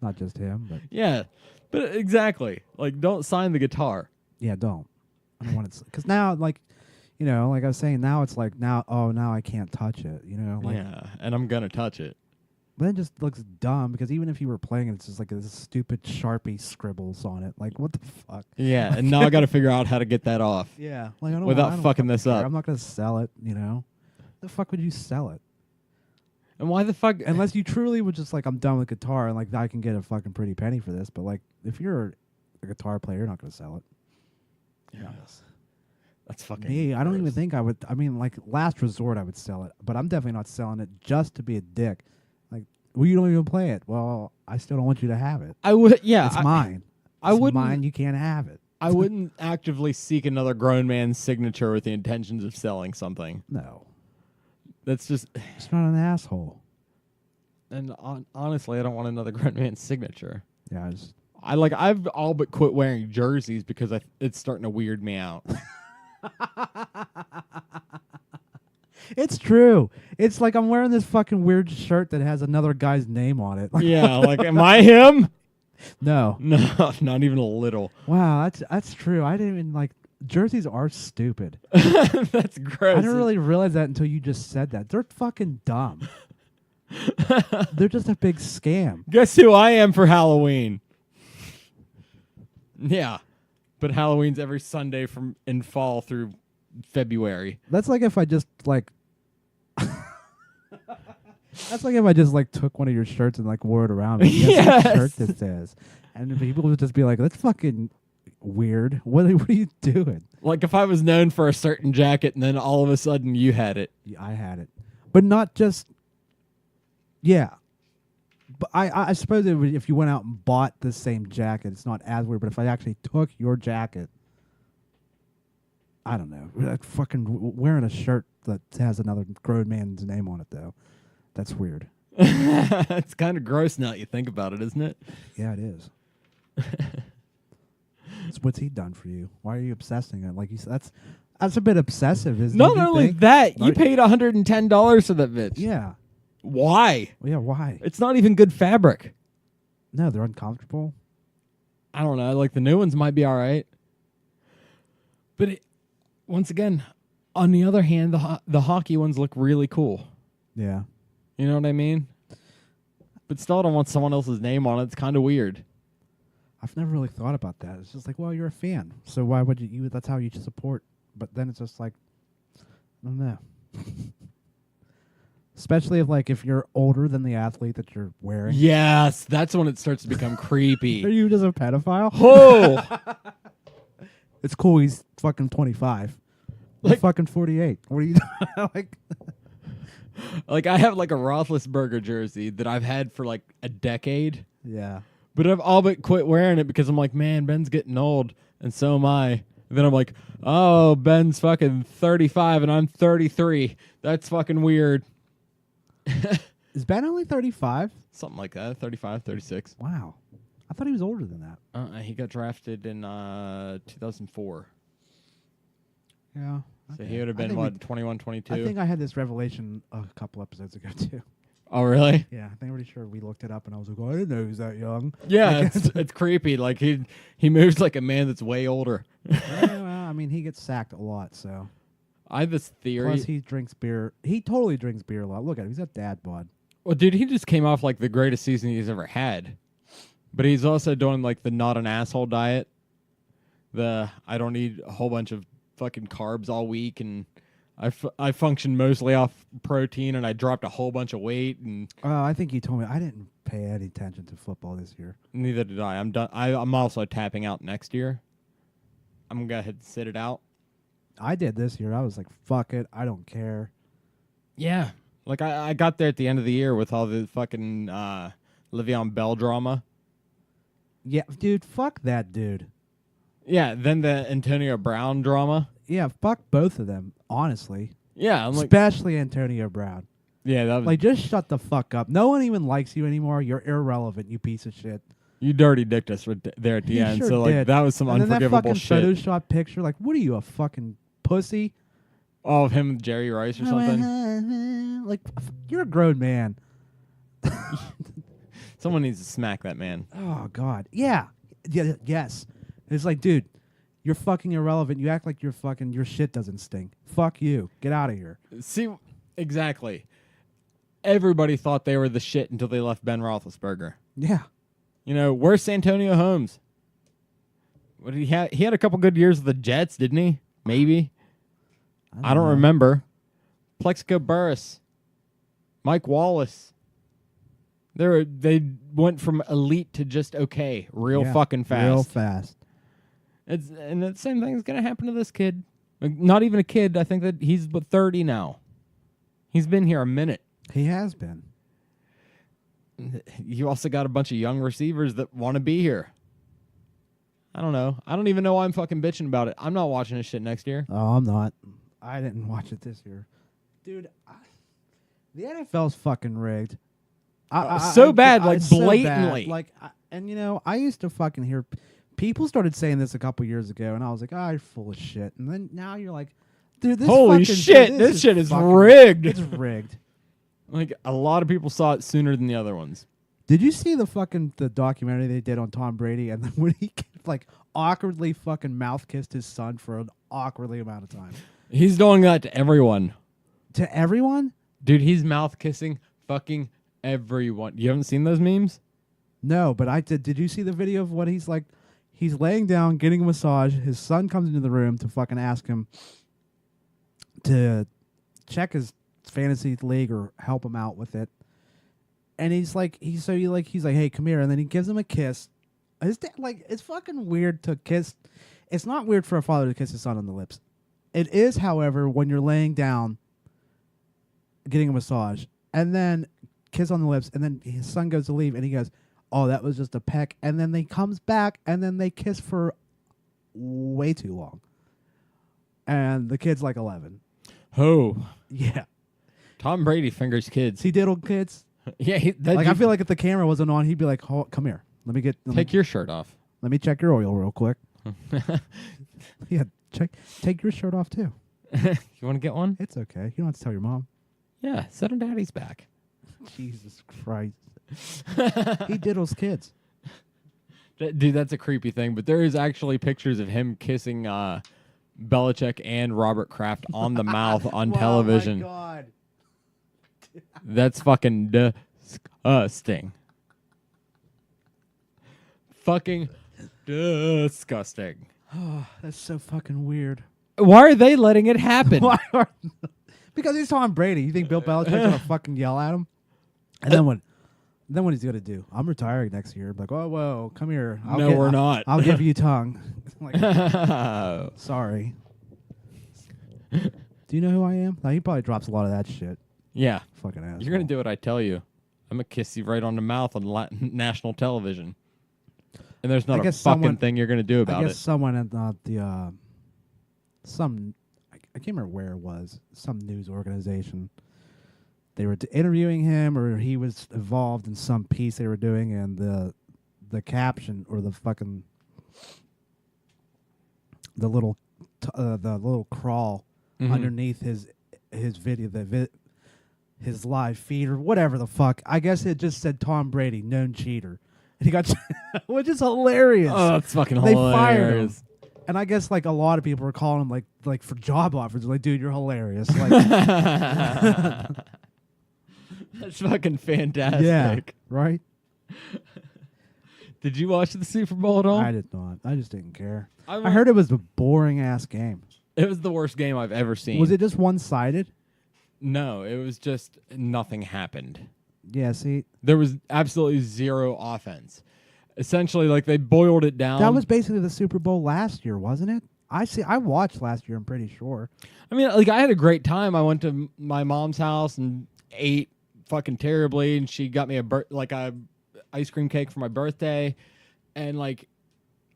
not just him, but Yeah, but exactly. Like, don't sign the guitar. yeah, don't. I don't want it because now, like, like I was saying, now it's like now I can't touch it. Like, Yeah, and I'm gonna touch it. but it just looks dumb because even if you were playing it, it's just like this stupid Sharpie scribbles on it. Like, what the fuck? Yeah, and now I got to figure out how to get that off. Yeah, like I don't Without I don't fucking this care. up. I'm not gonna sell it. The fuck would you sell it? And why the fuck? Unless you truly would just like, I'm done with guitar and like I can get a fucking pretty penny for this. But like, if you're a guitar player, you're not gonna sell it. Yeah. That's fucking. Me, I don't even gross. think I would. I mean, like, last resort, I would sell it, but I'm definitely not selling it just to be a dick. Like, well, you don't even play it. Well, I still don't want you to have it. I would. Yeah, It's mine. I It's wouldn't- mine. You can't have it. I wouldn't actively seek another grown man's signature with the intentions of selling something. No, That's just. it's not an asshole. And honestly, I don't want another grown man's signature. Yeah, I've all but quit wearing jerseys because it's starting to weird me out. It's true. It's like I'm wearing this fucking weird shirt that has another guy's name on it. Yeah, like, am I him? No. No, not even a little. Wow, that's true. I didn't even like jerseys are stupid. That's gross. I didn't really realize that until you just said that. They're fucking dumb. They're just a big scam. Guess who I am for Halloween? Yeah, but Halloween's every Sunday from in fall through February. That's like if I just like. That's like if I just like took one of your shirts and like wore it around. Guess what shirt this is, and people would just be like, "That's fucking weird. What are you doing?" Like if I was known for a certain jacket and then all of a sudden you had it. Yeah, I had it, but not just. Yeah, but I suppose it would, if you went out and bought the same jacket, it's not as weird. But if I actually took your jacket, I don't know, like fucking wearing a shirt that has another grown man's name on it, though, that's weird. It's kind of gross now that you think about it, isn't it? Yeah, it is. What's he done for you? Why are you obsessing it? Like you said, that's a bit obsessive, isn't it? Not only that, you paid $110 for that bitch. Yeah. Why? Well, yeah, why? It's not even good fabric. No, they're uncomfortable. I don't know. Like the new ones might be all right, but once again, on the other hand, the hockey ones look really cool. Yeah. You know what I mean? But still, I don't want someone else's name on it. It's kind of weird. I've never really thought about that. It's just like, well, you're a fan, so why would you? That's how you should support. But then it's just like, I don't know. Especially if you're older than the athlete that you're wearing. Yes, that's when it starts to become creepy. Are you just a pedophile? Oh, it's cool. He's fucking 25. Like fucking 48. What are you like? Like I have like a Roethlisberger jersey that I've had for like a decade. Yeah. But I've all but quit wearing it because I'm like, man, Ben's getting old, and so am I. And then I'm like, oh, Ben's fucking 35 and I'm 33. That's fucking weird. Is Ben only 35? Something like that, 35, 36. Wow. I thought he was older than that. He got drafted in 2004. Yeah. So he would have been, 21, 22? I think I had this revelation a couple episodes ago, too. Oh, really? Yeah, I think I'm pretty sure we looked it up, and I was like, oh, I didn't know he was that young. Yeah, it's creepy. Like, he moves like a man that's way older. Well, I mean, he gets sacked a lot, so. I have this theory. Plus, he drinks beer. He totally drinks beer a lot. Look at him. He's a dad bod. Well, dude, he just came off like the greatest season he's ever had. But he's also doing like the not an asshole diet. I don't eat a whole bunch of fucking carbs all week, and I function mostly off protein, and I dropped a whole bunch of weight. And I think you told me. I didn't pay any attention to football this year. Neither did I. I'm done. I'm also tapping out next year. I'm gonna go ahead and sit it out. I did this year. I was like, fuck it. I don't care. Yeah. Like, I got there at the end of the year with all the fucking Le'Veon Bell drama. Yeah, dude, fuck that dude. Yeah, then the Antonio Brown drama. Yeah, fuck both of them, honestly. Yeah, I'm like, especially Antonio Brown. Yeah, that was like, just shut the fuck up. No one even likes you anymore. You're irrelevant, you piece of shit. You dirty dicked us there at the end. Sure so like did. that was some and unforgivable then that fucking shit. Photoshop picture, like, what are you, a fucking pussy? Oh, of him with Jerry Rice or something. Like, you're a grown man. Someone needs to smack that man. Oh God, yeah, yes. It's like, dude, you're fucking irrelevant. You act like your shit doesn't stink. Fuck you. Get out of here. See, exactly. Everybody thought they were the shit until they left Ben Roethlisberger. Yeah. You know, where's Antonio Holmes? What did he have? He had a couple good years with the Jets, didn't he? Maybe. I don't remember. Plexico Burress, Mike Wallace. They went from elite to just okay, real fucking fast. Real fast. And the same thing is going to happen to this kid. Like, not even a kid. I think that he's 30 now. He's been here a minute. He has been. You also got a bunch of young receivers that want to be here. I don't know. I don't even know why I'm fucking bitching about it. I'm not watching this shit next year. Oh, I'm not. I didn't watch it this year. Dude, the NFL's fucking rigged. So bad, like blatantly. Like, And I used to fucking hear people started saying this a couple years ago, and I was like, "Ah, you're full of shit." And then now you're like, "Dude, this Holy fucking shit, this shit is fucking rigged." It's rigged." Like a lot of people saw it sooner than the other ones. Did you see the documentary they did on Tom Brady, and then when he like awkwardly fucking mouth kissed his son for an awkwardly amount of time? He's doing that to everyone. To everyone? Dude, he's mouth kissing fucking everyone. You haven't seen those memes? No, but I did. Did you see the video of what he's like? He's laying down, getting a massage. His son comes into the room to fucking ask him to check his fantasy league or help him out with it. And he's like, hey, come here. And then he gives him a kiss. His dad, it's fucking weird to kiss. It's not weird for a father to kiss his son on the lips. It is, however, when you're laying down, getting a massage, and then kiss on the lips, and then his son goes to leave, and he goes, "Oh, that was just a peck," and then they comes back, and then they kiss for way too long. And the kid's like 11. Oh. Yeah. Tom Brady fingers kids. He diddled kids. Yeah. I feel like if the camera wasn't on, he'd be like, "Oh, come here. Take your shirt off. Let me check your oil real quick." Yeah, take your shirt off too. You want to get one? It's okay. You don't have to tell your mom. Yeah, sit on daddy's back. Jesus Christ. He diddles kids. Dude, that's a creepy thing, but there is actually pictures of him kissing Belichick and Robert Kraft on the mouth on television. Oh, my God. That's fucking disgusting. Fucking disgusting. Oh, that's so fucking weird. Why are they letting it happen? Because he's Tom Brady. You think Bill Belichick's gonna fucking yell at him? And then what he's gonna do? I'm retiring next year. Like, oh, whoa, come here. We're not. I'll give you tongue. Like, sorry. Do you know who I am? No, he probably drops a lot of that shit. Yeah. Fucking ass. You're going to do what I tell you. I'm going to kiss you right on the mouth on national television. And there's not a fucking thing you're going to do about it. I guess someone at I can't remember where it was, some news organization. They were interviewing him, or he was involved in some piece they were doing, and the caption or the little crawl underneath his video, his live feed or whatever the fuck. I guess it just said Tom Brady, known cheater, and he got, which is hilarious. Oh, that's fucking they hilarious. Fired him. And I guess like a lot of people were calling him like for job offers. Like, dude, you're hilarious. Like, that's fucking fantastic. Yeah, right. Did you watch the Super Bowl at all? I did not. I just didn't care. I heard it was a boring ass game. It was the worst game I've ever seen. Was it just one-sided? No, it was just nothing happened. Yeah, see, there was absolutely zero offense. Essentially, like, they boiled it down. That was basically the Super Bowl last year, wasn't it? I watched last year, I'm pretty sure. I mean, like, I had a great time. I went to my mom's house and ate fucking terribly, and she got me a ice cream cake for my birthday, and like,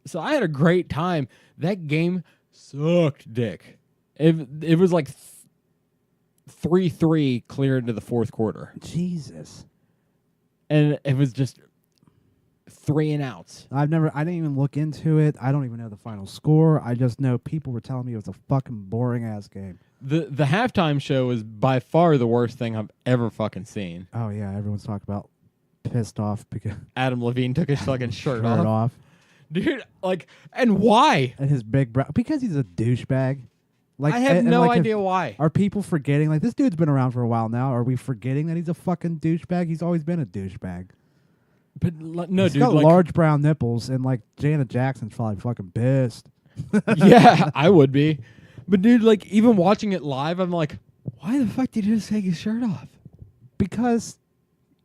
so I had a great time. That game sucked dick. It was like 3-3 clear into the fourth quarter. Jesus. And it was just 3 and outs. I didn't even look into it. I don't even know the final score. I just know people were telling me it was a fucking boring ass game. The halftime show was by far the worst thing I've ever fucking seen. Oh yeah, everyone's talking about pissed off because Adam Levine took his fucking shirt off. Dude, like, and why? And his big brow, because he's a douchebag. Like, I have no idea why. Are people forgetting? Like, this dude's been around for a while now. Are we forgetting that he's a fucking douchebag? He's always been a douchebag. But no, he's dude, got like, large brown nipples, and like Janet Jackson's probably fucking pissed. Yeah, I would be. But dude, like, even watching it live, I'm like, why the fuck did he just take his shirt off? Because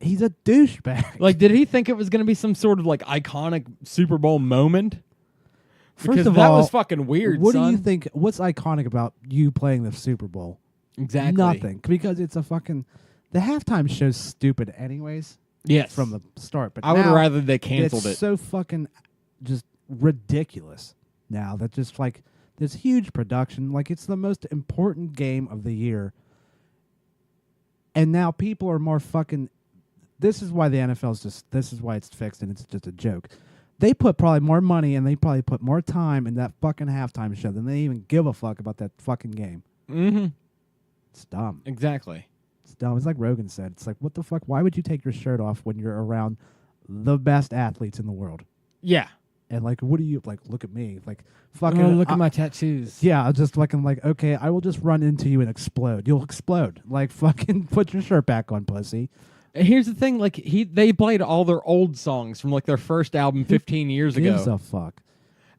he's a douchebag. Like, did he think it was going to be some sort of like iconic Super Bowl moment? First of that all, was fucking weird. What son. do you think? What's iconic about you playing the Super Bowl? Exactly. Nothing, because it's a fucking. The halftime show's stupid, anyways. Yes, from the start. But I would rather they canceled it. It's so fucking just ridiculous now that just like this huge production, like it's the most important game of the year, and now people are more fucking. this is why the NFL's just, this is why it's fixed and it's just a joke. They put probably more money and they probably put more time in that fucking halftime show than they even give a fuck about that fucking game. Mm-hmm. It's dumb. Exactly. It's dumb. It's like Rogan said. It's like, what the fuck? Why would you take your shirt off when you're around the best athletes in the world? Yeah. And like, what do you like? Look at me, like fucking. Oh, look at my tattoos. Yeah, just fucking like, okay, I will just run into you and explode. You'll explode. Like fucking put your shirt back on, pussy. And here's the thing, like they played all their old songs from like their first album 15 years ago. Gives a fuck.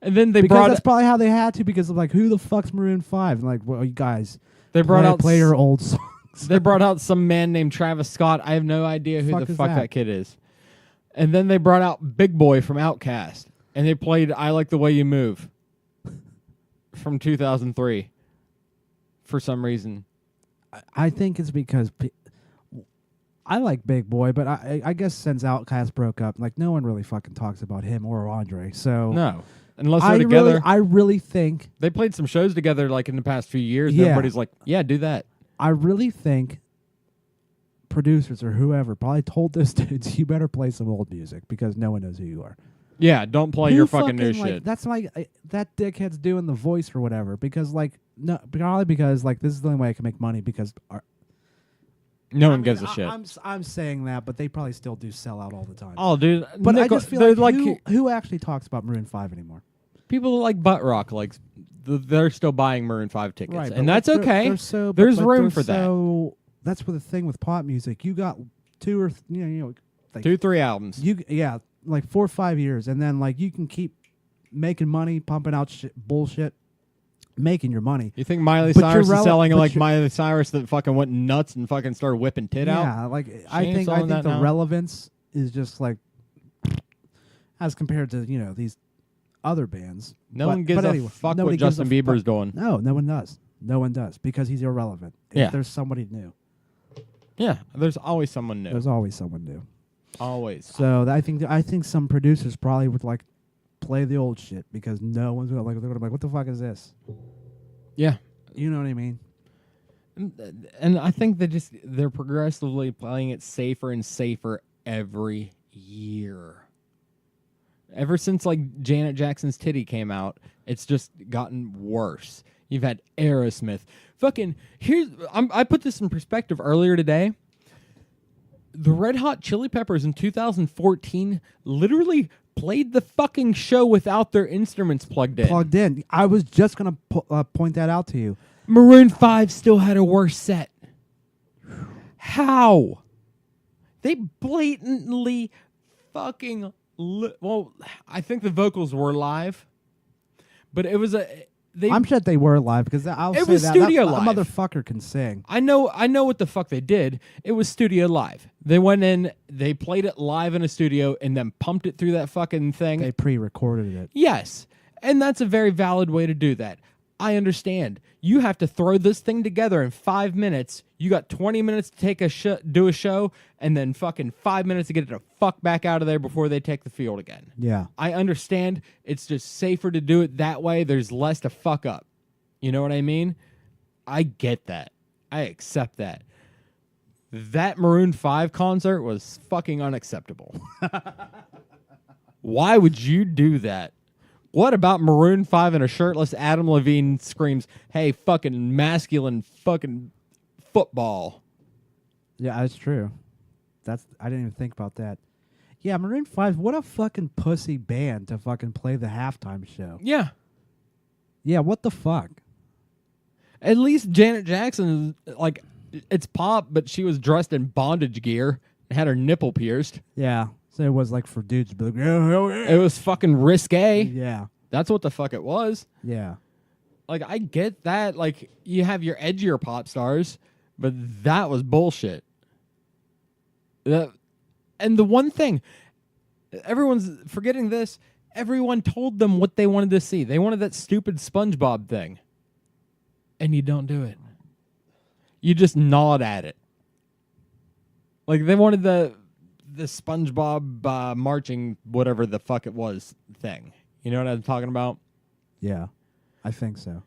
And then they Because brought that's probably how they had to. Because of like, who the fuck's Maroon 5? And like, well, you guys, they brought out play your old songs. They brought out some man named Travis Scott. I have no idea who the fuck that kid is. And then they brought out Big Boy from Outkast, and they played "I Like the Way You Move" from 2003. For some reason, I think it's because I like Big Boy, but I guess since Outkast broke up, like no one really fucking talks about him or Andre. So no, unless they're together. I really think they played some shows together, like in the past few years. And Yeah. everybody's like, "Yeah, do that." I really think producers or whoever probably told those dudes, "You better play some old music because no one knows who you are." Yeah, don't play Who your fucking new like, shit. That's like that dickhead's doing the voice or whatever because like no, probably because like this is the only way I can make money because No one gives a shit. I'm saying that, but they probably still do sell out all the time. Oh, dude, but I just feel like, like who actually talks about Maroon 5 anymore? people that like butt rock, like they're still buying Maroon 5 tickets, Right, and but that's like, okay. but There's like, room for that. So that's what the thing with pop music. You got two or like 2-3 albums. Like 4 or 5 years, and then like you can keep making money, pumping out bullshit, making your money. You think Miley But Cyrus you're is selling but like you're- Miley Cyrus that fucking went nuts and fucking started whipping tit out? Yeah, like I ain't think selling that the now. relevance is just like as compared to these other bands. No one gives a fuck what Justin Bieber's doing. No, no one does. No one does because he's irrelevant. Yeah. If there's somebody new. Yeah, there's always someone new. There's always someone new. Always. So I think some producers probably would like play the old shit because no one's gonna like. They're gonna be like, what the fuck is this? Yeah. You know what I mean? And I think they're progressively playing it safer and safer every year. Ever since like Janet Jackson's Titty came out, it's just gotten worse. You've had Aerosmith. Fucking I put this in perspective earlier today. The Red Hot Chili Peppers in 2014 literally played the fucking show without their instruments plugged in. I was just gonna point that out to you. Maroon 5 still had a worse set. How? They blatantly fucking... well, I think the vocals were live, but it was I'm sure they were live because I'll It say was that studio that live. motherfucker can sing. I know what the fuck they did. It was studio live. They went in, they played it live in a studio, and then pumped it through that fucking thing. They pre-recorded it. Yes, and that's a very valid way to do that. I understand. You have to throw this thing together in 5 minutes. You got 20 minutes to take do a show, and then fucking 5 minutes to get it the fuck back out of there before they take the field again. Yeah. I understand. It's just safer to do it that way. There's less to fuck up. You know what I mean? I get that. I accept that. That Maroon 5 concert was fucking unacceptable. Why would you do that? What about Maroon 5 and a shirtless Adam Levine screams, "Hey, fucking masculine fucking football"? Yeah, that's true. I didn't even think about that. Yeah, Maroon 5, what a fucking pussy band to fucking play the halftime show. Yeah. Yeah, what the fuck? At least Janet Jackson, like, it's pop, but she was dressed in bondage gear and had her nipple pierced. Yeah. So it was like for dudes to be like, yeah. It was fucking risque. Yeah. That's what the fuck it was. Yeah. Like, I get that. Like, you have your edgier pop stars, but that was bullshit. And the one thing, everyone's forgetting this, everyone told them what they wanted to see. They wanted that stupid SpongeBob thing. And you don't do it. You just nod at it. Like, they wanted the SpongeBob marching, whatever the fuck it was, thing. You know what I'm talking about? Yeah. I think so.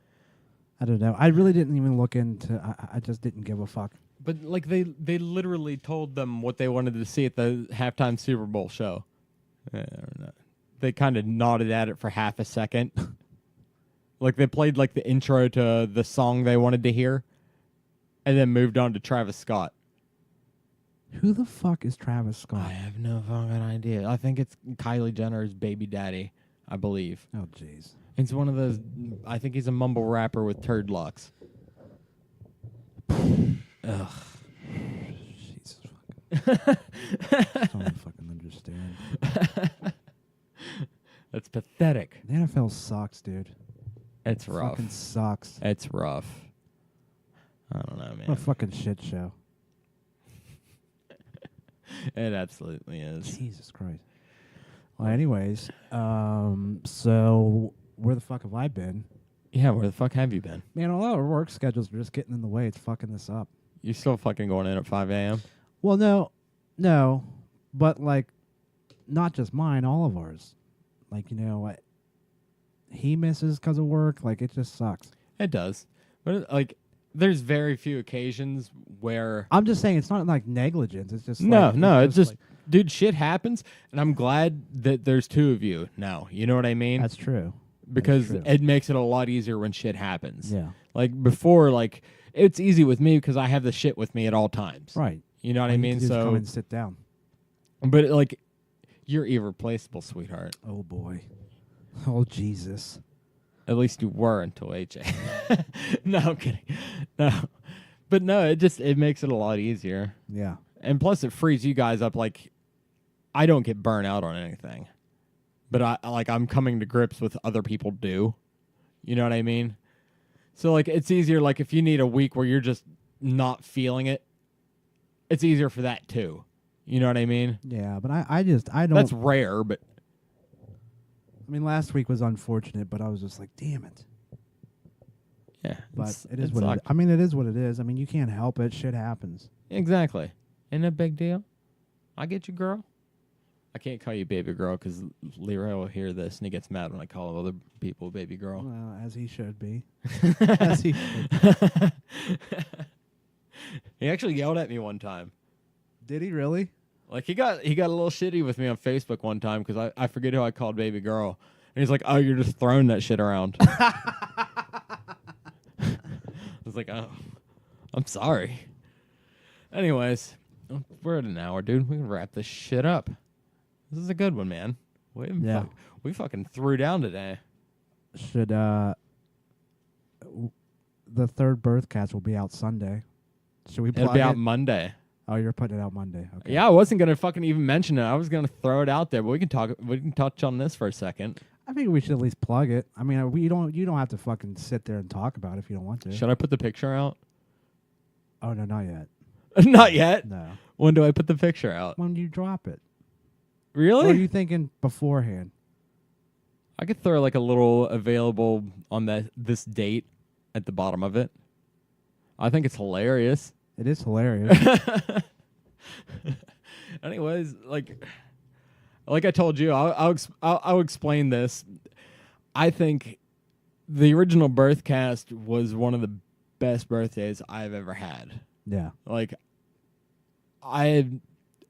I don't know. I really didn't even look into I just didn't give a fuck. But like they literally told them what they wanted to see at the halftime Super Bowl show. They kind of nodded at it for half a second. Like they played like the intro to the song they wanted to hear, and then moved on to Travis Scott. Who the fuck is Travis Scott? I have no fucking idea. I think it's Kylie Jenner's baby daddy, I believe. Oh, jeez. It's one of those. I think he's a mumble rapper with turd locks. Ugh. Jesus fucking. I don't fucking understand. That's pathetic. The NFL sucks, dude. It's rough. Fucking sucks. It's rough. I don't know, man. What a fucking shit show. It absolutely is. Jesus Christ. Well, anyways, so where the fuck have I been? Yeah, where the fuck have you been? Man, all our work schedules are just getting in the way. It's fucking this up. You still fucking going in at 5 a.m.? Well, no, but like, not just mine, all of ours. Like, you know what? He misses because of work. Like, it just sucks. It does. But, like, there's very few occasions where... I'm just saying it's not like negligence. It's just No, like, it's just... like, dude, shit happens, and I'm glad that there's two of you now. You know what I mean? that's true. Because That's true. it makes it a lot easier when shit happens. Yeah. Like, before, like, it's easy with me because I have the shit with me at all times. Right. You know what All I you mean? can do is come So... and sit down. But, like, you're irreplaceable, sweetheart. Oh, boy. Oh, Jesus. At least you were until HA. No, I'm kidding. No. But no, it makes it a lot easier. Yeah. And plus it frees you guys up. Like, I don't get burnt out on anything. But I'm coming to grips with other people do. You know what I mean? So like it's easier, like if you need a week where you're just not feeling it, it's easier for that too. You know what I mean? Yeah, but I don't. That's rare, but I mean, last week was unfortunate, but I was just like, damn it. yeah. But it is what it is. I mean, it is what it is. I mean, you can't help it. Shit happens. Exactly. Ain't a big deal. I get you, girl. I can't call you baby girl because Leroy will hear this and he gets mad when I call other people baby girl. Well, as he should be. As he should. He actually yelled at me one time. Did he really? Like he got a little shitty with me on Facebook one time because I forget who I called baby girl. And he's like, "Oh, you're just throwing that shit around." I was like, "Oh, I'm sorry." Anyways, we're at an hour, dude. We can wrap this shit up. This is a good one, man. We fucking threw down today. Should the third Birthcast will be out Sunday. Should we plug It'll be out it? Monday. Oh, you're putting it out Monday. Okay. Yeah, I wasn't gonna fucking even mention it. I was gonna throw it out there, but we can touch on this for a second. I think we should at least plug it. I mean, you don't have to fucking sit there and talk about it if you don't want to. Should I put the picture out? Oh no, not yet. Not yet. No. When do I put the picture out? When you drop it. Really? What are you thinking beforehand? I could throw like a little available on this date at the bottom of it. I think it's hilarious. It is hilarious. Anyways, like I told you, I'll explain this. I think the original Birthcast was one of the best birthdays I've ever had. Yeah. Like, I've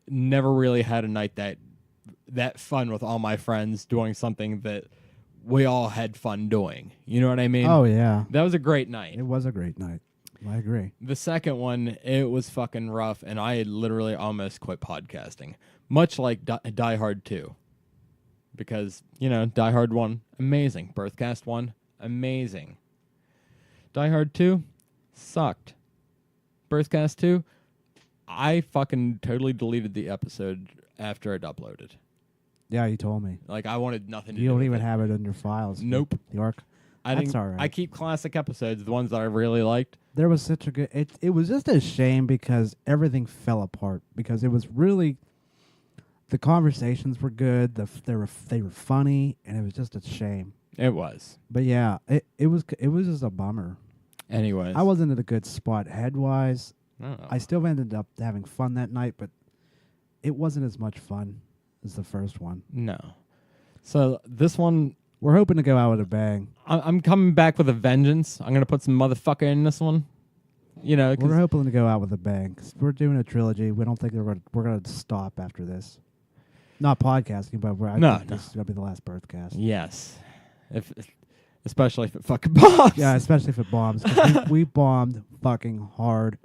never really had a night that fun with all my friends doing something that we all had fun doing. You know what I mean? Oh yeah. That was a great night. It was a great night. I agree. The second one, it was fucking rough, and I had literally almost quit podcasting. Much like Die Hard 2. Because, Die Hard 1, amazing. Birthcast 1, amazing. Die Hard 2, sucked. Birthcast 2, I fucking totally deleted the episode after it uploaded. Yeah, you told me. Like, I wanted nothing to do You don't with even it. have it in your files. Nope. The arc. That's all right. I keep classic episodes, the ones that I really liked. There was such a good. It was just a shame because everything fell apart because it was really. The conversations were good. They were funny, and it was just a shame. It was. But yeah, it was just a bummer. Anyways. I wasn't at a good spot head wise. Oh. I still ended up having fun that night, but it wasn't as much fun as the first one. No. So this one, we're hoping to go out with a bang. I'm coming back with a vengeance. I'm going to put some motherfucker in this one. You know, 'cause We're hoping to go out with a bang. 'Cause we're doing a trilogy. We don't think we're going to stop after this. Not podcasting, but I think this is going to be the last Birthcast. yes, especially if it fucking bombs. Yeah, especially if it bombs. 'Cause we bombed fucking hard.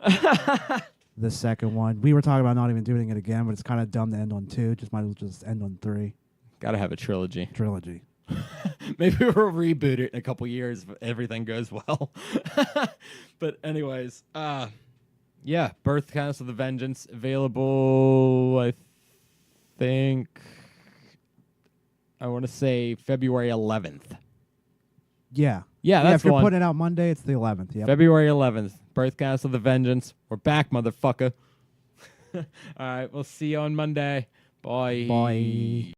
The second one. We were talking about not even doing it again, but it's kind of dumb to end on 2. Just might as well just end on 3. Gotta have a trilogy. Trilogy. Maybe we'll reboot it in a couple years if everything goes well. But anyways, yeah, Birthcast of the Vengeance available, I think, I want to say February 11th. Yeah. Yeah, that's if you're the one. putting it out Monday, it's the 11th. Yep. February 11th, Birthcast of the Vengeance. We're back, motherfucker. All right, we'll see you on Monday. Bye. Bye.